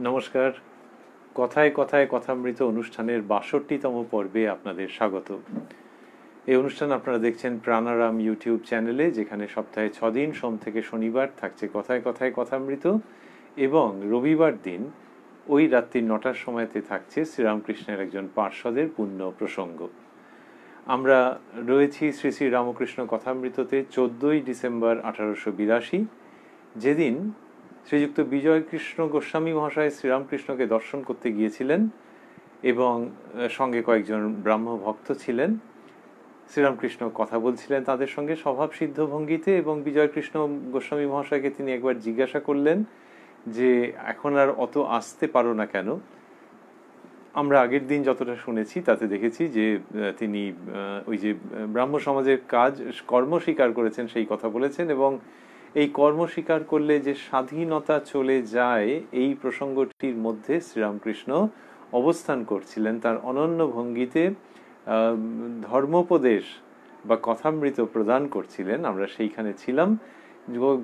নমস্কার। কথায় কথায় কথামৃত অনুষ্ঠানের ৬২তম পর্বে আপনাদের স্বাগত। এই অনুষ্ঠান আপনারা দেখছেন প্রাণারাম ইউটিউব চ্যানেলে, যেখানে সপ্তাহে ৬ দিন সোম থেকে শনিবার থাকছে কথায় কথায় কথামৃত, এবং রবিবার দিন ওই রাত্রি ৯টার সময়তে থাকছে শ্রীরামকৃষ্ণের একজন পার্ষদের পুণ্য প্রসঙ্গ। আমরা রয়েছি শ্রী শ্রী রামকৃষ্ণ কথামৃততে ১৪ই ডিসেম্বর ১৮৮২, যেদিন শ্রীযুক্ত বিজয়কৃষ্ণ গোস্বামী মহাশয় শ্রীরামকৃষ্ণকে দর্শন করতে গিয়েছিলেন এবং সঙ্গে কয়েকজন ব্রাহ্ম ভক্ত ছিলেন। শ্রীরামকৃষ্ণ কথা বলছিলেন তাদের সঙ্গে স্বভাবসিদ্ধ ভঙ্গিতে, এবং বিজয়কৃষ্ণ গোস্বামী মহাশয়কে তিনি একবার জিজ্ঞাসা করলেন যে এখন আর অত আসতে পারো না কেন। আমরা আগের দিন যতটা শুনেছি তাতে দেখেছি যে তিনি ওই যে ব্রাহ্ম সমাজের কর্ম স্বীকার করেছেন সেই কথা বলেছেন, এবং এই কর্ম স্বীকার করলে যে স্বাধীনতা চলে যায় এই প্রসঙ্গটির মধ্যে শ্রীরামকৃষ্ণ অবস্থান করছিলেন। তার অনন্য ভঙ্গিতে ধর্মোপদেশ বা কথামৃত প্রদান করছিলেন। আমরা সেইখানে ছিলাম।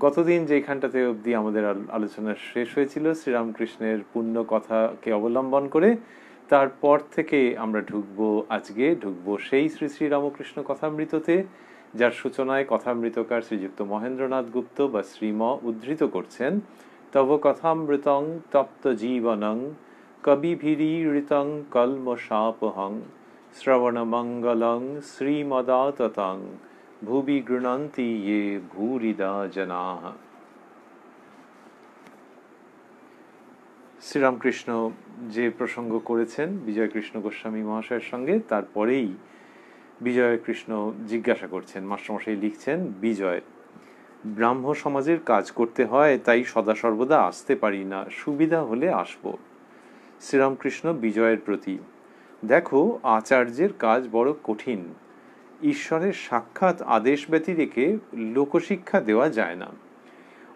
গতদিন যেখানটাতে অবধি আমাদের আলোচনা শেষ হয়েছিল শ্রীরামকৃষ্ণের পুণ্য কথাকে অবলম্বন করে, তারপর থেকে আমরা আজকে ঢুকবো সেই শ্রী শ্রী রামকৃষ্ণ কথামৃততে, যার সূচনায় কথামৃতকার শ্রীযুক্ত মহেন্দ্রনাথ গুপ্ত বা শ্রীম উদ্ধৃত করছেন, তব কথামৃতং তপ্ত জীবনং কবিভিরীড়িতং কলমশাপহং শ্রবণমঙ্গলং শ্রীমদাততং ভুবি গৃণন্তি ইয়ে ভূরিদা জনাঃ। শ্রীরামকৃষ্ণ যে প্রসঙ্গ করেছেন বিজয়কৃষ্ণ গোস্বামী মহাশয়ের সঙ্গে, তারপরেই বিজয়কৃষ্ণ জিজ্ঞাসা করছেন, মাস্টারমশাই লিখছেন, বিজয়, ব্রাহ্ম সমাজের কাজ করতে হয়, তাই সদা সর্বদা আসতে পারি না, সুবিধা হলে আসব। শ্রীরামকৃষ্ণ বিজয়ের প্রতি, দেখো আচার্যের কাজ বড় কঠিন, ঈশ্বরের সাক্ষাৎ আদেশ ব্যতি রেখে লোকশিক্ষা দেওয়া যায় না।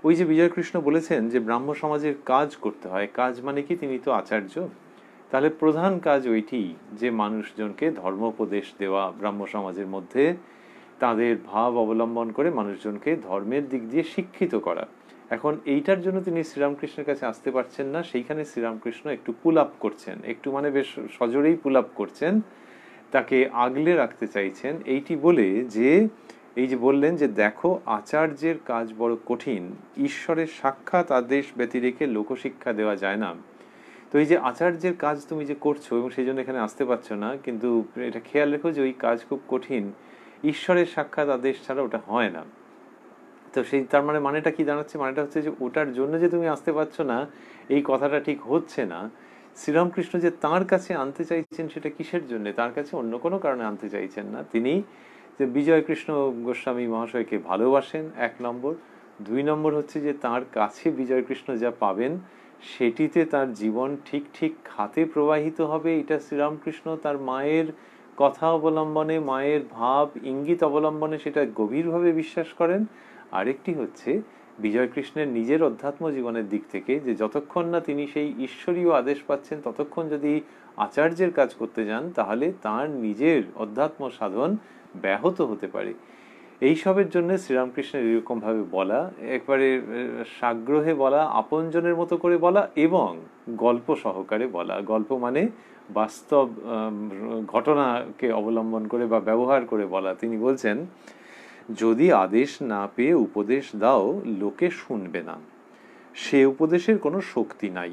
ওই যে বিজয়কৃষ্ণ বলেছেন যে ব্রাহ্ম সমাজের কাজ করতে হয়, কাজ মানে কি, তিনি তো আচার্য, তাহলে প্রধান কাজ ওইটি যে মানুষজনকে ধর্মোপদেশ দেওয়া, ব্রাহ্ম সমাজের মধ্যে তাদের ভাব অবলম্বন করে মানুষজনকে ধর্মের দিক দিয়ে শিক্ষিত করা। এখন এইটার জন্য তিনি শ্রীরামকৃষ্ণের কাছে আসতে পারছেন না, সেইখানে শ্রীরামকৃষ্ণ একটু পুল আপ করছেন, একটু মানে বেশ সজোরেই পুল আপ করছেন, তাকে আগলে রাখতে চাইছেন, এইটি বলে যে এই যে বললেন যে দেখো আচার্যের কাজ বড় কঠিন, ঈশ্বরের সাক্ষাৎ আদেশ ব্যতি রেখে লোকশিক্ষা দেওয়া যায় না। তো এই যে আচার্যের কাজ তুমি যে করছো এবং সেই জন্য এখানে আসতে পারছো না, কিন্তু এটা খেয়াল রেখো যে ওই কাজ খুব কঠিন, ঈশ্বরের সাক্ষাৎ আদেশ ছাড়া ওটা হয় না। তো সেই তার মানেটা কি দাঁড়াচ্ছে? মানেটা হচ্ছে যে ওটার জন্য যে তুমি আসতে পারছো না, এই কথাটা ঠিক হচ্ছে না। শ্রীরামকৃষ্ণ যে তাঁর কাছে আনতে চাইছেন সেটা কিসের জন্য? তার কাছে অন্য কোনো কারণে আনতে চাইছেন না। তিনি যে বিজয়কৃষ্ণ গোস্বামী মহাশয়কে ভালোবাসেন, ১ নম্বর। ২ নম্বর হচ্ছে যে তাঁর কাছে বিজয়কৃষ্ণ যা পাবেন সেটিতে তার জীবন ঠিক ঠিক খাতে প্রবাহিত হবে, এটা শ্রীরামকৃষ্ণ তার মায়ের কথা অবলম্বনে, মায়ের ভাব ইঙ্গিত অবলম্বনে সেটা গভীরভাবে বিশ্বাস করেন। আরেকটি হচ্ছে বিজয়কৃষ্ণের নিজের অধ্যাত্ম জীবনের দিক থেকে, যে যতক্ষণ না তিনি সেই ঈশ্বরীয় আদেশ পাচ্ছেন ততক্ষণ যদি আচার্যের কাজ করতে যান তাহলে তার নিজের অধ্যাত্ম সাধন ব্যাহত হতে পারে। এইসবের জন্য শ্রীরামকৃষ্ণের এরকম ভাবে বলা, একবারে সাগ্রহে বলা, আপনজনের মতো করে বলা, এবং গল্প সহকারে বলা। গল্প মানে বাস্তব ঘটনাকে অবলম্বন করে বা ব্যবহার করে বলা। তিনি বলছেন, যদি আদেশ না পেয়ে উপদেশ দাও লোকে শুনবে না, সে উপদেশের কোনো শক্তি নাই,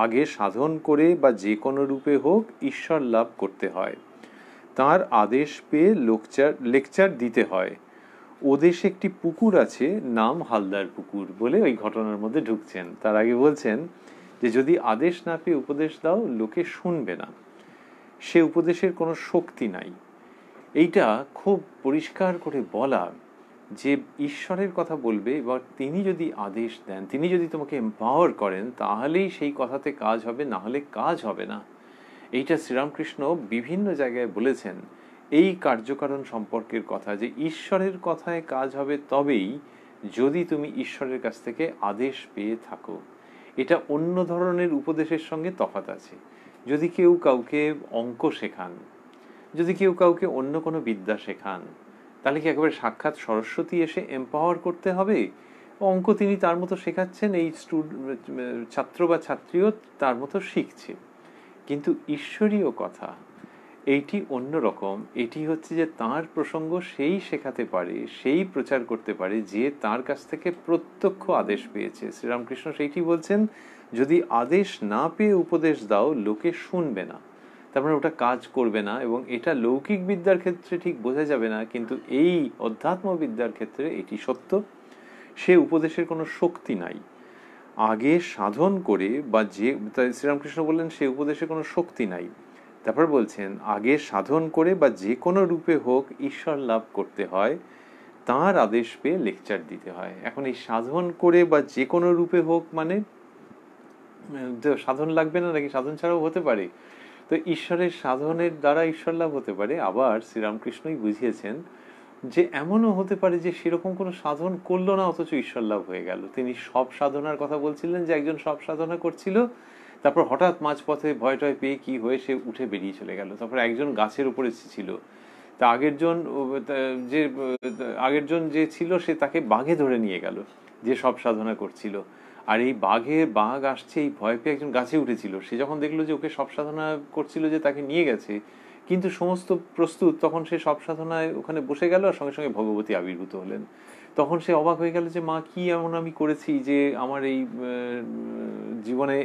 আগে সাধন করে বা যে কোনো রূপে হোক ঈশ্বর লাভ করতে হয়, তার আদেশ পেয়ে লেকচার দিতে হয়। ওদেশে একটি পুকুর আছে, নাম হালদার পুকুর, বলে ওই ঘটনার মধ্যে ঢুকছেন। তার আগে বলছেন যে যদি আদেশ না পেয়ে উপদেশ দাও লোকে শুনবে না, সে উপদেশের কোনো শক্তি নাই। এইটা খুব পরিষ্কার করে বলা যে ঈশ্বরের কথা বলবে, এবার তিনি যদি আদেশ দেন, তিনি যদি তোমাকে এম্পাওয়ার করেন, তাহলেই সেই কথাতে কাজ হবে, না হলে কাজ হবে না। এইটা শ্রীরামকৃষ্ণ বিভিন্ন জায়গায় বলেছেন এই কার্যকারণ সম্পর্কের কথা, যে ঈশ্বরের কথায় কাজ হবে তবেই যদি তুমি ঈশ্বরের কাছ থেকে আদেশ পেয়ে থাকো। এটা অন্য ধরনের উপদেশের সঙ্গে তফাৎ আছে। যদি কেউ কাউকে অঙ্ক শেখান, যদি কেউ কাউকে অন্য কোনো বিদ্যা শেখান, তাহলে কি একেবারে সাক্ষাৎ সরস্বতী এসে এম্পাওয়ার করতে হবে? অঙ্ক তিনি তার মতো শেখাচ্ছেন, এই ছাত্র বা ছাত্রীও তার মতো শিখছে। কিন্তু ঈশ্বরীয় কথা এইটি অন্যরকম। এটি হচ্ছে যে তার প্রসঙ্গ সেই শেখাতে পারে, সেই প্রচার করতে পারে যে তার কাছ থেকে প্রত্যক্ষ আদেশ পেয়েছে। শ্রীরামকৃষ্ণ সেইটি বলছেন, যদি আদেশ না পেয়ে উপদেশ দাও লোকে শুনবে না, তার মানে ওটা কাজ করবে না। এবং এটা লৌকিক বিদ্যার ক্ষেত্রে ঠিক বোঝা যাবে না, কিন্তু এই অধ্যাত্ম বিদ্যার ক্ষেত্রে এটি সত্য। সে উপদেশের কোনো শক্তি নাই। আগে সাধন করে বা যে শ্রীরামকৃষ্ণ বললেন সে উপদেশের কোনো শক্তি নাই। তারপর বলছেন আগে সাধন করে বা যে কোনো রূপে হোক ঈশ্বর লাভ করতে হয়, তাঁর আদেশ পেয়ে লেকচার দিতে হয়। এখন এই সাধন করে বা যে কোনো রূপে হোক মানে সাধন লাগবে না নাকি? সাধন ছাড়াও হতে পারে। তো ঈশ্বরের সাধনের দ্বারা ঈশ্বর লাভ হতে পারে। আবার শ্রীরামকৃষ্ণই বুঝিয়েছেন যে এমনও হতে পারে যে সেরকম কোনো সাধন করলো না অথচ ঈশ্বর লাভ হয়ে গেল। তিনি সব সাধনার কথা বলছিলেন যে একজন সব সাধনা করছিল, তারপর হঠাৎ মাঝপথে ভয় টয় পেয়ে কি হয়ে সে উঠে বেরিয়ে চলে গেল। তারপর একজন গাছের উপরে ছিল, তা আগেরজন যে ছিল সে তাকে বাঘে ধরে নিয়ে গেল, যে সব সাধনা করছিল। আর এই বাঘ আসছে এই ভয় পেয়ে একজন গাছে উঠেছিল, সে যখন দেখলো যে ওকে সব সাধনা করছিল যে তাকে নিয়ে গেছে, কিন্তু সমস্ত প্রস্তুত, তখন সে সব সাধনায় ওখানে বসে গেল আর সঙ্গে সঙ্গে ভগবতী আবির্ভূত হলেন। তখন সে অবাক হয়ে গেল যে মা কি এমন আমি করেছি যে আমার এই জীবনে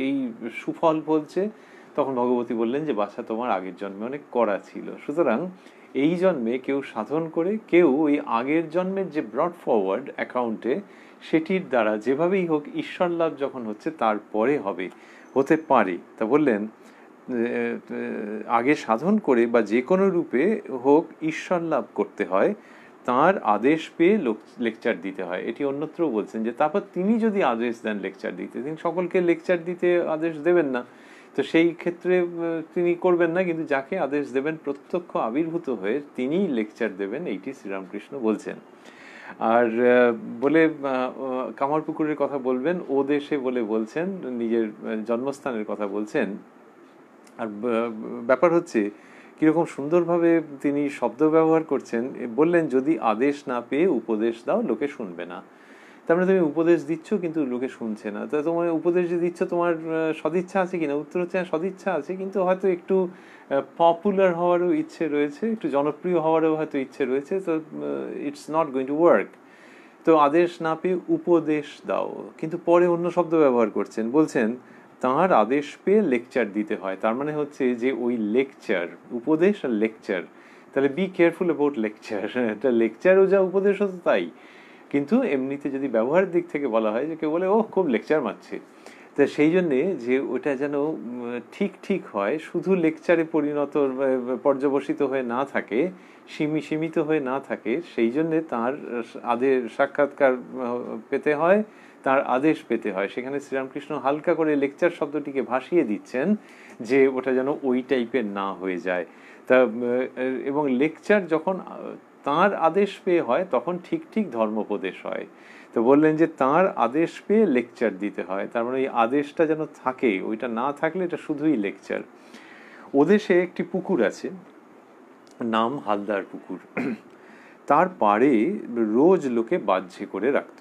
এই সুফল ফলছে। তখন ভগবতী বললেন যে বাচ্চা তোমার আগের জন্মে অনেক করা ছিল, সুতরাং এই জন্মে কেউ সাধন করে, কেউ ওই আগের জন্মের যে ব্রড ফরওয়ার্ড অ্যাকাউন্টে সেটির দ্বারা যেভাবেই হোক ঈশ্বর লাভ যখন হচ্ছে তারপরে হতে পারে। তা বললেন আগে সাধন করে বা যে কোনো রূপে হোক ঈশ্বর লাভ করতে হয়, তাঁর আদেশ পেয়ে লেকচার দিতে হয়। এটি অন্যত্রও বলছেন যে তারপর তিনি যদি আদেশ দেন লেকচার দিতে, তিনি সকলকে লেকচার দিতে আদেশ দেবেন না, তো সেই ক্ষেত্রে তিনি করবেন না, কিন্তু যাকে আদেশ দেবেন প্রত্যক্ষ আবির্ভূত হয়ে তিনি লেকচার দেবেন, এইটি শ্রীরামকৃষ্ণ বলছেন। আর বলে কামারপুকুরের কথা বলবেন ও দেশে বলে বলছেন, নিজের জন্মস্থানের কথা বলছেন। আর ব্যাপার হচ্ছে কিরকম সুন্দরভাবে তিনি শব্দ ব্যবহার করছেন। বললেন যদি আদেশ না পেয়ে উপদেশ দাও লোকে শুনবে না। তার মানে তুমি উপদেশ দিচ্ছ কিন্তু লোকে শুনছে না। তো তোমার উপদেশ যে দিচ্ছ তোমার সদিচ্ছা আছে কিনা? উত্তর হচ্ছে সদিচ্ছা আছে, কিন্তু হয়তো একটু পপুলার হওয়ারও ইচ্ছে রয়েছে, একটু জনপ্রিয় হওয়ারও হয়তো ইচ্ছে রয়েছে, তো it's not going to work. তো আদেশ না পেয়ে উপদেশ দাও, কিন্তু পরে অন্য শব্দ ব্যবহার করছেন, বলছেন তাঁর আদেশ পেয়ে লেকচার দিতে হয়। তার মানে হচ্ছে যে ওই লেকচার, উপদেশ আর লেকচার, তাহলে বি কেয়ারফুল অ্যাবাউট লেকচার। এটা লেকচারও যা উপদেশও তো তাই। কিন্তু এমনিতে যদি ব্যবহারের দিক থেকে বলা হয় যে কেউ বলে ও খুব লেকচার মারছে, তা সেই জন্যে যে ওটা যেন ঠিক হয়, শুধু লেকচারে পর্যবসিত হয়ে না থাকে, সীমিত হয়ে না থাকে, সেই জন্যে তার সাক্ষাৎকার পেতে হয়, তার আদেশ পেতে হয়। সেখানে শ্রীরামকৃষ্ণ হালকা করে লেকচার শব্দটিকে ভাসিয়ে দিচ্ছেন যে ওটা যেন ওই টাইপের না হয়ে যায়। তা এবং লেকচার যখন তাঁর আদেশ পেয়ে হয় তখন ঠিক ধর্মোপদেশ হয়। তো বললেন যে তাঁর আদেশ পেয়ে লেকচার দিতে হয়, তার মানে এই আদেশটা যেন থাকে, ওইটা না থাকলে এটা শুধুই লেকচার। ওদেশে একটি পুকুর আছে, নাম হালদার পুকুর। তার পাড়ে রোজ লোকে বাহ্যে করে রাখত।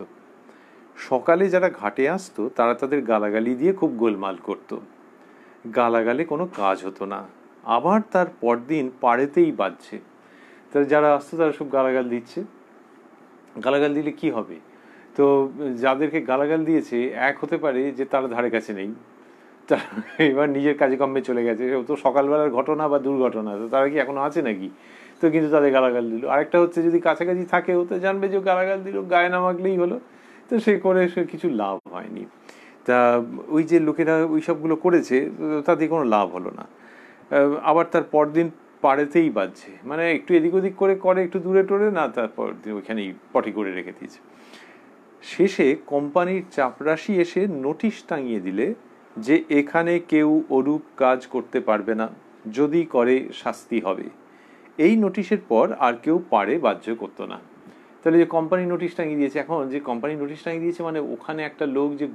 সকালে যারা ঘাটে আসতো তারা তাদের গালাগালি দিয়ে খুব গোলমাল করত। গালাগালে কোনো কাজ হতো না, আবার তার পরদিন পাড়েতেই বাজছে। তারা যারা আসতো তারা সব গালাগাল দিচ্ছে। গালাগাল দিলে কি হবে? তো যাদেরকে গালাগাল দিয়েছে এক হতে পারে যে তারা ধারে কাছে নেই, এবার নিজের কাজে কর্মে চলে গেছে, তো সকালবেলার ঘটনা বা দুর্ঘটনা, তো তারা কি এখনো আছে নাকি? তো কিন্তু তাদের গালাগাল দিল। আরেকটা হচ্ছে যদি কাছাকাছি থাকেও তো জানবে যে গালাগাল দিল, গায়ে না মাখলেই হলো, তো সে করে সে কিছু লাভ হয়নি। তা ওই যে লোকেরা ওই সবগুলো করেছে তাতে কোনো লাভ হলো না। আবার তার পরদিন পাড়েতেই বাজছে, মানে একটু এদিক ওদিক করে একটু দূরে টোরে না, তারপর ওইখানেই পটি করে রেখে দিয়েছে। শেষে কোম্পানির চাপরাশি এসে নোটিশ টাঙিয়ে দিলে যে এখানে কেউ ওরূপ কাজ করতে পারবে না, যদি করে শাস্তি হবে। এই নোটিশের পর আর কেউ পাড়ে বাহ্য করতো না। তাহলে যে কোম্পানি নোটিশ টাঙিয়ে দিয়েছে, এখন যে কোম্পানি নোটিশ টাঙিয়ে দিয়েছে মানে ওখানে একটা লোক যে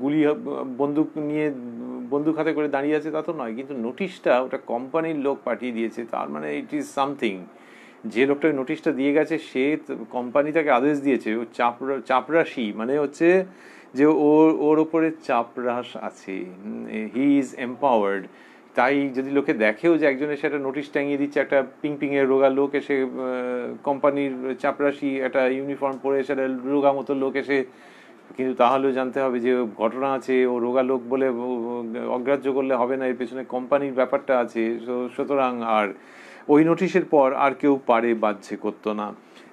বন্দুক নিয়ে বন্দুক হাতে করে দাঁড়িয়ে আছে তা তো নয়, কিন্তু নোটিশটা ওটা কোম্পানির লোক পাঠিয়ে দিয়েছে, তার মানে ইট ইজ সামথিং। যে লোকটা নোটিশটা দিয়ে গেছে সে কোম্পানি তাকে আদেশ দিয়েছে, ও চাপরাশি, মানে হচ্ছে যে ওর ওপরে চাপরাশ আছে, হি ইজ এম্পাওয়ার্ড। তাই যদি লোকে দেখেও যে একজন এসে একটা নোটিশ টাঙিয়ে দিচ্ছে, একটা পিং পিং এর রোগা লোক এসে, কোম্পানির চাপরাশি একটা ইউনিফর্ম পরে এসে রোগা মতো লোক এসে, কিন্তু তাহলেও জানতে হবে যে ঘটনা আছে, ও রোগা লোক বলে অগ্রাহ্য করলে হবে না, এর পেছনে কোম্পানির ব্যাপারটা আছে। সুতরাং আর ওই নোটিশের পর আর কেউ পারে বাহ্যে করতো না।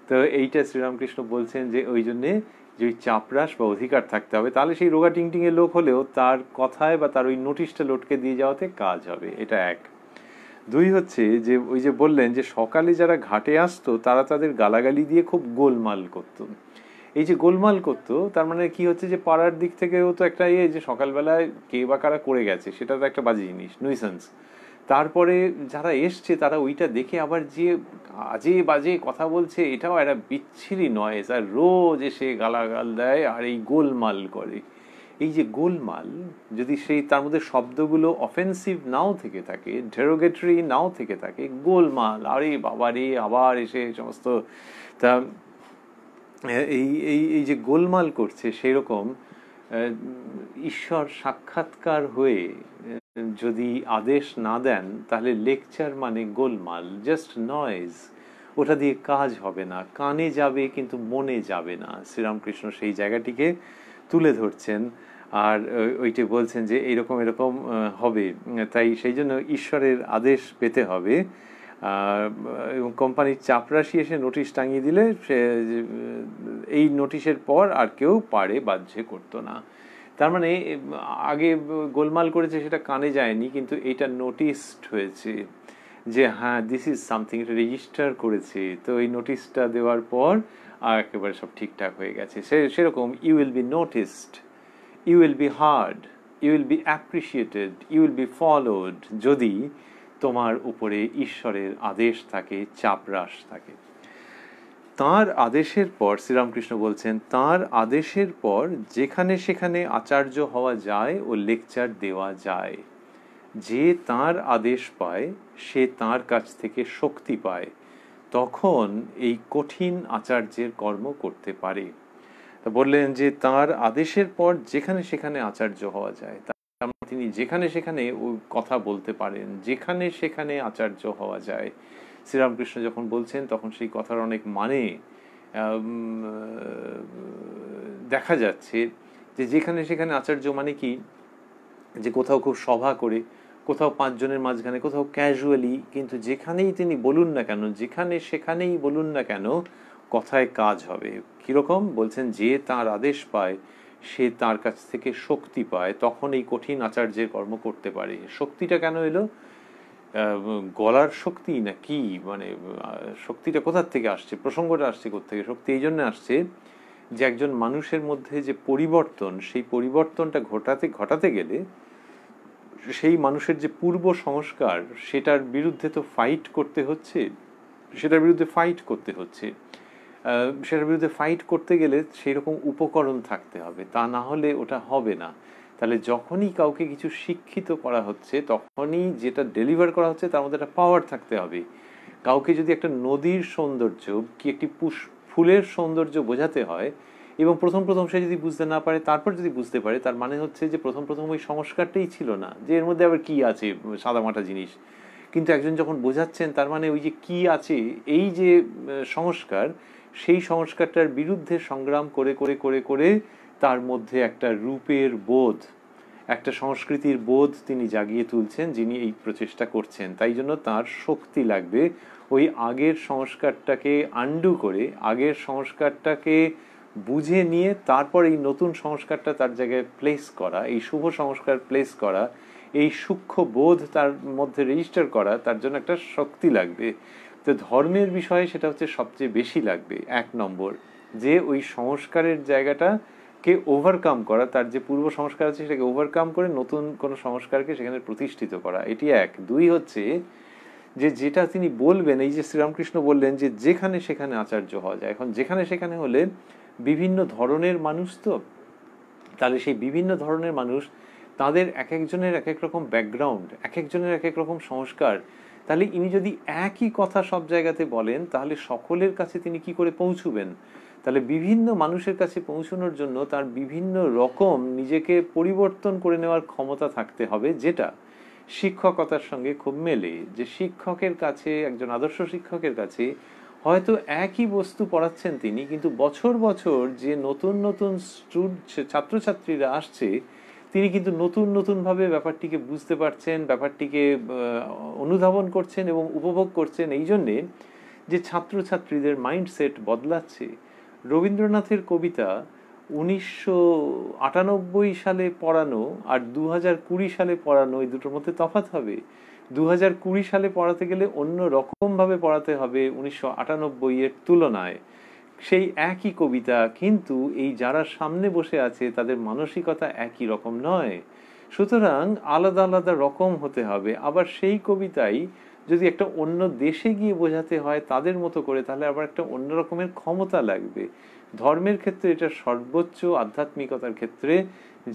তো এইটা শ্রীরামকৃষ্ণ বলছেন যে ওই জন্যে যে ওই চাপরাশ বা অধিকার থাকতে হবে, তাহলে সেই রোগা টিং এর লোক হলেও তার কথায় বা তার ওই নোটিশটা লটকে দিয়ে যাওয়াতে কাজ হবে। এটা এক। দুই হচ্ছে যে ওই যে বললেন যে সকালে যারা ঘাটে আসতো তারা তাদের গালাগালি দিয়ে খুব গোলমাল করতো। এই যে গোলমাল করতো তার মানে কি হচ্ছে যে পাড়ার দিক থেকেও তো একটা যে সকালবেলায় কে বা কারা করে গেছে সেটা তো একটা বাজে জিনিস, নুইসেন্স। তারপরে যারা এসছে তারা ওইটা দেখে আবার যে আজে বাজে কথা বলছে, এটাও একটা বিচ্ছিরি নয়, আর রোজ এসে গালাগাল দেয় আর এই গোলমাল করে। এই যে গোলমাল, যদি সেই তার মধ্যে শব্দগুলো অফেন্সিভ নাও থেকে থাকে, ডেরোগেটরি নাও থেকে থাকে, গোলমাল, আরে বাবা রে, আবার এসে সমস্ত, তা এই এই এই যে গোলমাল করছে, সেই রকম ঈশ্বর সাক্ষাৎকার হয়ে যদি আদেশ না দেন তাহলে লেকচার মানে গোলমাল, জাস্ট নয়েজ, ওটা দিয়ে কাজ হবে না, কানে যাবে কিন্তু মনে যাবে না। শ্রীরামকৃষ্ণ সেই জায়গাটিকে তুলে ধরছেন আর ওইটি বলছেন যে এরকম এরকম হবে, তাই সেই জন্য ঈশ্বরের আদেশ পেতে হবে। এবং কোম্পানির চাপরাশি এসে নোটিশ টাঙিয়ে দিলে সে এই নোটিশের পর আর কেউ পারে বাহ্যে করতো না। তার মানে আগে গোলমাল করেছে সেটা কানে যায়নি, কিন্তু এটা নোটিসড হয়েছে যে হ্যাঁ দিস ইজ সামথিং, এটা রেজিস্টার করেছে। তো এই নোটিশটা দেওয়ার পর আর একেবারে সব ঠিকঠাক হয়ে গেছে। সেরকম you will be noticed, you will be heard, you will be appreciated, you will be followed, যদি তোমার উপরে ঈশ্বরের আদেশ থাকে, চাপরাশ থাকে। তাঁর আদেশের পর শ্রীরামকৃষ্ণ বলছেন, তাঁর আদেশের পর যেখানে সেখানে আচার্য হওয়া যায় ও লেকচার দেওয়া যায়। যে তাঁর আদেশ পায় সে তাঁর কাছ থেকে শক্তি পায়, তখন এই কঠিন আচার্যের কর্ম করতে পারে। তা বললেন যে তাঁর আদেশের পর যেখানে সেখানে আচার্য হওয়া যায়, তিনি যেখানে সেখানে ওই কথা বলতে পারেন, যেখানে সেখানে আচার্য হওয়া যায়। শ্রীরামকৃষ্ণ যখন বলছেন তখন সেই কথার অনেক মানে দেখা যাচ্ছে, যে যেখানে সেখানে আচার্য মানে কি, যে কোথাও খুব সভা করে, কোথাও 5 জনের মাঝখানে, কোথাও ক্যাজুয়ালি, কিন্তু যেখানেই তিনি বলুন না কেন, যেখানে সেখানেই বলুন না কেন, কথায় কাজ হবে। কিরকম বলছেন, যে তার আদেশ পায় সে তার কাছ থেকে শক্তি পায়, তখন এই কঠিন আচার্যের কর্ম করতে পারে। শক্তিটা কেন এলো? গলার শক্তি না কি, মানে শক্তিটা কোথার থেকে আসছে, প্রসঙ্গটা আসছে কোত্থেকে? শক্তি এই জন্য আসছে যে একজন মানুষের মধ্যে যে পরিবর্তন, সেই পরিবর্তনটা ঘটাতে গেলে সেই মানুষের যে পূর্ব সংস্কার, সেটার বিরুদ্ধে তো ফাইট করতে হচ্ছে, সেটার বিরুদ্ধে ফাইট করতে গেলে সেই রকম উপকরণ থাকতে হবে, তা না হলে ওটা হবে না। তাহলে যখনই কাউকে কিছু শিক্ষিত করা হচ্ছে, তখনই যেটা ডেলিভার করা হচ্ছে তার মধ্যে একটা পাওয়ার থাকতে হবে। কাউকে যদি একটা নদীর সৌন্দর্য কি একটি ফুলের সৌন্দর্য বোঝাতে হয়, এবং প্রথম সে যদি বুঝতে না পারে, তারপর যদি বুঝতে পারে, তার মানে হচ্ছে যে প্রথম ওই সংস্কারটাই ছিল না, যে এর মধ্যে আবার কি আছে সাদামাটা জিনিস। কিন্তু একজন যখন বোঝাচ্ছেন, তার মানে ওই যে কি আছে, এই যে সংস্কার, সেই সংস্কারটার বিরুদ্ধে সংগ্রাম করে করে করে করে তার মধ্যে একটা রূপের বোধ, একটা সংস্কৃতির বোধ তিনি জাগিয়ে তুলছেন, যিনি এই প্রচেষ্টা করছেন। তাই জন্য তার শক্তি লাগবে ওই আগের সংস্কারটাকে আন্ডু করে, আগের সংস্কারটাকে বুঝে নিয়ে তারপর এই নতুন সংস্কারটা তার জায়গায় প্লেস করা, এই শুভ সংস্কার প্লেস করা, এই সূক্ষ্ম বোধ তার মধ্যে রেজিস্টার করা, তার জন্য একটা শক্তি লাগবে। তো ধর্মের বিষয়ে সেটা হচ্ছে সবচেয়ে বেশি লাগবে। 1 নম্বর, যে ওই সংস্কারের জায়গাটাকে ওভারকাম করা, তার যে পূর্ব সংস্কার আছে সেটাকে ওভারকাম করে নতুন কোনো সংস্কারকে সেখানে প্রতিষ্ঠিত করা, এটি 1। 2 হচ্ছে যে যেটা তিনি বলবেন, এই যে শ্রীরামকৃষ্ণ বললেন যে যেখানে সেখানে আচার্য হওয়া যায়। এখন যেখানে সেখানে হলে বিভিন্ন ধরনের মানুষ, তো তাহলে সেই বিভিন্ন ধরনের মানুষ, তাদের এক একজনের এক এক রকম ব্যাকগ্রাউন্ড, এক একজনের এক এক রকম সংস্কার। তাহলে ইনি যদি একই কথা সব জায়গাতে বলেন তাহলে সকলের কাছে তিনি কি করে পৌঁছবেন? তাহলে বিভিন্ন মানুষের কাছে পৌঁছানোর জন্য তার বিভিন্ন রকম নিজেকে পরিবর্তন করে নেওয়ার ক্ষমতা থাকতে হবে, যেটা শিক্ষকতার সঙ্গে খুব মেলে। যে শিক্ষকের কাছে, একজন আদর্শ শিক্ষকের কাছে হয়তো একই বস্তু পড়াচ্ছেন তিনি, কিন্তু বছর বছর যে নতুন নতুন ছাত্রছাত্রীরা আসছে, তিনি কিন্তু নতুন নতুন ভাবে ব্যাপারটিকে বুঝতে পারছেন, ব্যাপারটিকে অনুধাবন করছেন এবং উপভোগ করছেন। এই জন্যে যে ছাত্রছাত্রীদের মাইন্ডসেট বদলাচ্ছে। রবীন্দ্রনাথের কবিতা 1998 সালে পড়ানো আর 2020 সালে পড়ানো, এই দুটোর মধ্যে তফাৎ হবে। 2020 সালে পড়াতে গেলে অন্য রকম ভাবে পড়াতে হবে 1998 তুলনায়। সেই একই কবিতা, কিন্তু এই যারা সামনে বসে আছে তাদের মানসিকতা একই রকম নয়, সুতরাং আলাদা আলাদা রকম হতে হবে। আবার সেই কবিতাই যদি একটা অন্য দেশে গিয়ে বোঝাতে হয় তাদের মতো করে, তাহলে আবার একটা অন্য রকমের ক্ষমতা লাগবে। ধর্মের ক্ষেত্রে এটা সর্বোচ্চ, আধ্যাত্মিকতার ক্ষেত্রে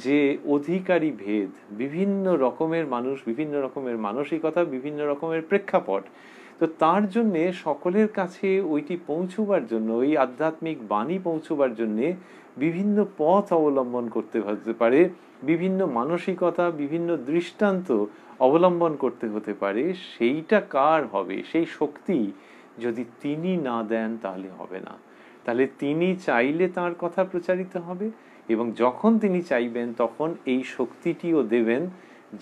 যে অধিকারী ভেদ, বিভিন্ন রকমের মানুষ, বিভিন্ন রকমের মানসিকতা, বিভিন্ন রকমের প্রেক্ষাপট, তো তার জন্য সকলের কাছে ওইটি পৌঁছবার জন্য, ওই আধ্যাত্মিক বাণী পৌঁছবার জন্য বিভিন্ন পথ অবলম্বন করতে হতে পারে, বিভিন্ন মানসিকতা, বিভিন্ন দৃষ্টান্ত অবলম্বন করতে হতে পারে। সেইটা কার হবে? সেই শক্তি যদি তিনি না দেন তাহলে হবে না। তাহলে তিনি চাইলে তার কথা প্রচারিত হবে, এবং যখন তিনি চাইবেন তখন এই শক্তিটিও দেবেন,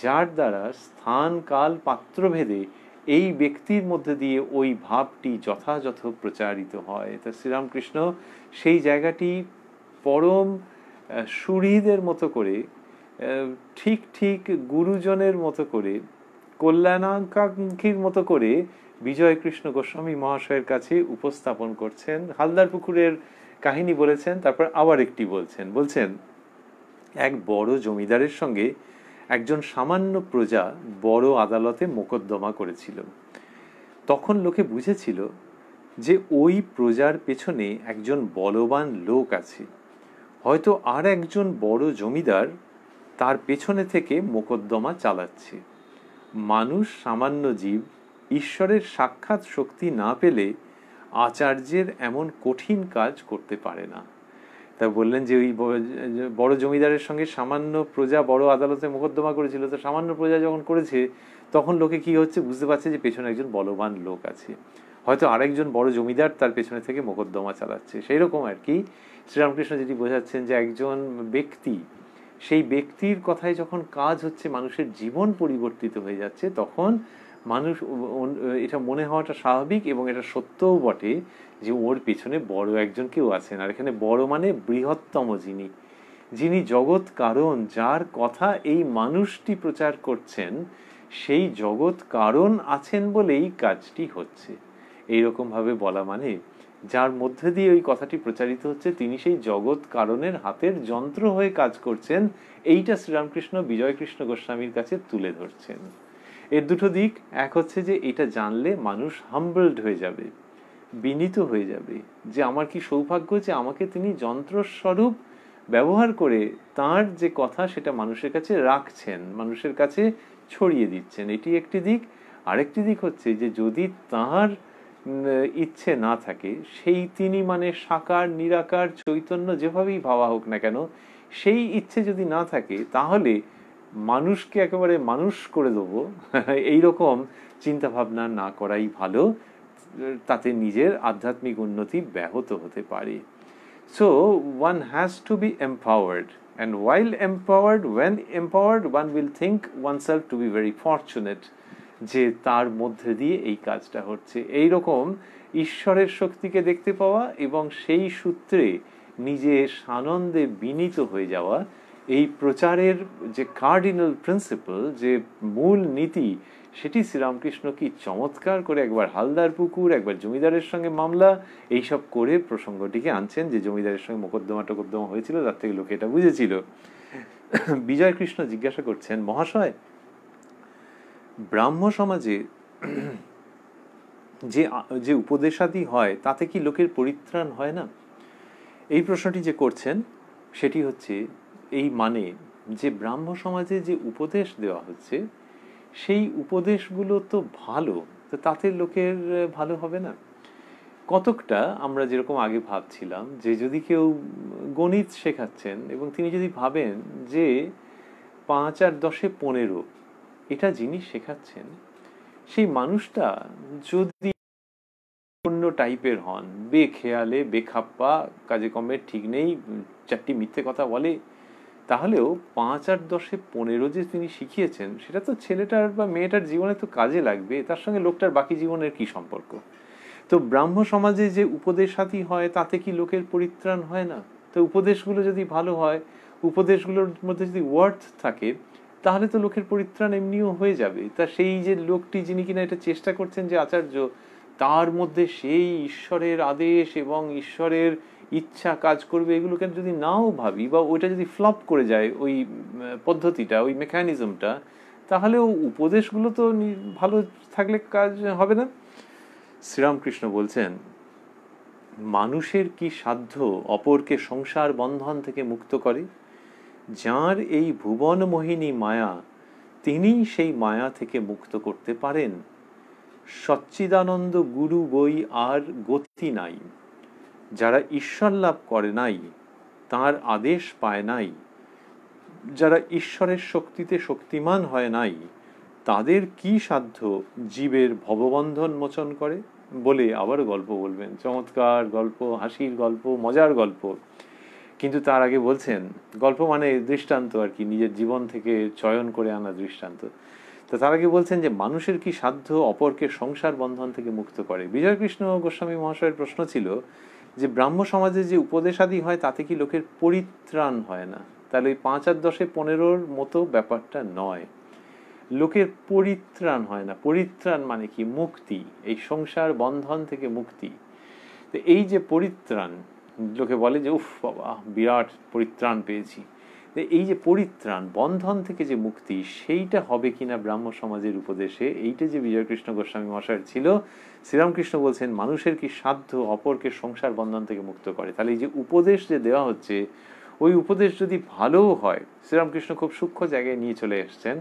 যার দ্বারা স্থান কাল পাত্রভেদে এই ব্যক্তির মধ্যে দিয়ে ওই ভাবটি যথাযথ প্রচারিত হয়। তা শ্রীরামকৃষ্ণ সেই জায়গাটি পরম সুহৃদের মতো করে, ঠিক ঠিক গুরুজনের মতো করে, কল্যাণাকাঙ্ক্ষীর মতো করে বিজয় কৃষ্ণ গোস্বামী মহাশয়ের কাছে উপস্থাপন করছেন। হালদার পুকুরের কাহিনী বলেছেন, তারপর আবার একটি বলছেন এক বড় জমিদারের সঙ্গে একজন সামান্য প্রজা বড় আদালতে মোকদ্দমা করেছিল। তখন লোকে বুঝেছিল যে ওই প্রজার পেছনে একজন বলবান লোক আছে, হয়তো আর একজন বড় জমিদার তার পেছনে থেকে মোকদ্দমা চালাচ্ছে। মানুষ সামান্য জীব, ঈশ্বরের সাক্ষাৎ শক্তি না পেলে আচার্যের এমন কঠিন কাজ করতে পারে না। তা বললেন যে ওই বড় জমিদারের সঙ্গে সামান্য প্রজা বড় আদালতে মোকদ্দমা করেছিল, তো সামান্য প্রজা যখন করেছে তখন লোকে কি হচ্ছে বুঝতে পারছে যে পেছনে একজন বলবান লোক আছে, হয়তো আরেকজন বড় জমিদার তার পেছনে থেকে মোকদ্দমা চালাচ্ছে। সেই রকম আর কি শ্রীরামকৃষ্ণ যেটি বোঝাচ্ছেন যে একজন ব্যক্তি, সেই ব্যক্তির কথায় যখন কাজ হচ্ছে, মানুষের জীবন পরিবর্তিত হয়ে যাচ্ছে, তখন মানুষ এটা মনে হওয়াটা স্বাভাবিক, এবং এটা সত্যও বটে যে ওর পিছনে বড় একজন কেউ আছেন। আর এখানে বড় মানে বৃহত্তম, যিনি জগৎ কারণ, যার কথা এই মানুষটি প্রচার করছেন, সেই জগৎ কারণ আছেন বলেই কাজটি হচ্ছে। এইরকম ভাবে বলা মানে যার মধ্যে দিয়ে ওই কথাটি প্রচারিত হচ্ছে তিনি সেই জগৎ কারণের হাতের যন্ত্র হয়ে কাজ করছেন। এইটা শ্রীরামকৃষ্ণ বিজয় কৃষ্ণ গোস্বামীর কাছে তুলে ধরছেন। এর দুটো দিক, এক হচ্ছে যে এটা জানলে মানুষ হাম্বলড হয়ে যাবে, বিনীত হয়ে যাবে, যে আমার কি সৌভাগ্য যে আমাকে তিনি যন্ত্রস্বরূপ ব্যবহার করে তার যে কথা সেটা মানুষের কাছে রাখছেন, মানুষের কাছে ছড়িয়ে দিচ্ছেন। এটি একটি দিক। আরেকটি দিক হচ্ছে যে যদি তার ইচ্ছে না থাকে, সেই তিনি মানে সাকার নিরাকার চৈতন্য যেভাবেই ভাবা হোক না কেন, সেই ইচ্ছে যদি না থাকে, তাহলে মানুষকে একেবারে মানুষ করে দেবো এইরকম চিন্তা ভাবনা না করাই ভালো, তাতে নিজের আধ্যাত্মিক উন্নতি ব্যাহত হতে পারে। So one has to be empowered, and while empowered, when empowered, one will think oneself to be very fortunate যে তার মধ্যে দিয়ে এই কাজটা হচ্ছে। এইরকম ঈশ্বরের শক্তিকে দেখতে পাওয়া এবং সেই সূত্রে নিজে সানন্দে বিনীত হয়ে যাওয়া, এই প্রচারের যে কার্ডিনাল প্রিন্সিপাল, যে মূল নীতি, সেটি শ্রীরামকৃষ্ণ কি চমৎকার করে একবার হালদার পুকুর, একবার জমিদারের সঙ্গে মামলা, এইসব করে প্রসঙ্গটিকে আনছেন, যে জমিদারের সঙ্গে মোকদ্দমা হয়েছিল, তার থেকে লোকে এটা বুঝেছিল। বিজয় কৃষ্ণ জিজ্ঞাসা করছেন, মহাশয়, ব্রাহ্ম সমাজে যে উপদেশাদি হয় তাতে কি লোকের পরিত্রাণ হয় না? এই প্রশ্নটি যে করছেন সেটি হচ্ছে এই মানে যে ব্রাহ্ম সমাজে যে উপদেশ দেওয়া হচ্ছে সেই উপদেশগুলো তো ভালো, তো তাতে লোকের ভালো হবে না? কতকটা আমরা যেরকম আগে ভাবছিলাম যে যদি কেউ গণিত শেখাচ্ছেন এবং তিনি যদি ভাবেন যে 5 আর 10 15 এটা জিনিস শেখাচ্ছেন, সেই মানুষটা যদি অন্য টাইপের হন, বেখেয়ালে বেখাপ্পা, কাজে কর্মের ঠিক নেই, 4টি মিথ্যে কথা বলে, তাহলেও 5 আর 10 15 যে তিনি শিখিয়েছেন সেটা তো ছেলেটার বা মেয়েটার জীবনে তো কাজে লাগবে, তার সঙ্গে লোকটার বাকি জীবনের কি সম্পর্ক? তো ব্রাহ্ম সমাজে যে উপদেশাদি হয় তাতে কি লোকের পরিত্রাণ হয় না? তো উপদেশগুলো যদি ভালো হয়, উপদেশগুলোর মধ্যে যদি ওয়ার্থ থাকে, তাহলে তো লোকের পরিত্রাণ এমনিও হয়ে যাবে। তা সেই যে লোকটি যিনি কিনা এটা চেষ্টা করছেন যে আচার্য, তার মধ্যে সেই ঈশ্বরের আদেশ এবং ঈশ্বরের ইচ্ছা কাজ করবে, এগুলোকে যদি নাও ভাবি বা ওইটা যদি ফ্লপ করে যায় ওই পদ্ধতিটা, ওই মেকানিজমটা, তাহলেও উপদেশগুলো তো ভালো থাকলে কাজ হবে না। শ্রীরামকৃষ্ণ বলছেন, মানুষের কি সাধ্য অপরকে সংসার বন্ধন থেকে মুক্ত করে? যার এই ভুবন মোহিনী মায়া, তিনি সেই মায়া থেকে মুক্ত করতে পারেন। সচ্চিদানন্দ গুরু বই আর গতি নাই। যারা ঈশ্বর লাভ করে নাই, তার আদেশ পায় নাই, যারা ঈশ্বরের শক্তিতে শক্তিমান হয় নাই, তাদের কি সাধ্য জীবের ভববন্ধন মোচন করে? বলে আবার গল্প বলবেন, চমৎকার গল্প, হাসির গল্প, মজার গল্প। কিন্তু তার আগে বলছেন, গল্প মানে দৃষ্টান্ত আর কি, নিজের জীবন থেকে চয়ন করে আনা দৃষ্টান্ত। তো তার আগে বলছেন যে মানুষের কি সাধ্য অপরকে সংসার বন্ধন থেকে মুক্ত করে? বিজয়কৃষ্ণ গোস্বামী মহাশয়ের প্রশ্ন ছিল যে ব্রাহ্ম সমাজে যে উপদেশাদি হয় তাতে কি লোকের পরিত্রাণ হয় না? তাহলে ওই 5 আর 10 15 মতো ব্যাপারটা নয়, লোকের পরিত্রাণ হয় না। পরিত্রাণ মানে কি? মুক্তি, এই সংসার বন্ধন থেকে মুক্তি। তো এই যে পরিত্রাণ, লোকে বলে যে উফ বাবা বিরাট পরিত্রাণ পেয়েছি, এই যে পরিত্রাণ, বন্ধন থেকে যে মুক্তি, সেইটা হবে কিনা ব্রাহ্ম সমাজের উপদেশে, এইটা যে বিজয়কৃষ্ণ গোস্বামী মহাশয়ের ছিল। শ্রীরামকৃষ্ণ বলছেন মানুষের কি সাধ্য অপরকে সংসার বন্ধন থেকে মুক্ত করে? তাহলে এই যে উপদেশ যে দেওয়া হচ্ছে, ওই উপদেশ যদি ভালোও হয়, শ্রীরামকৃষ্ণ খুব সূক্ষ্ম জায়গায় নিয়ে চলে এসছেন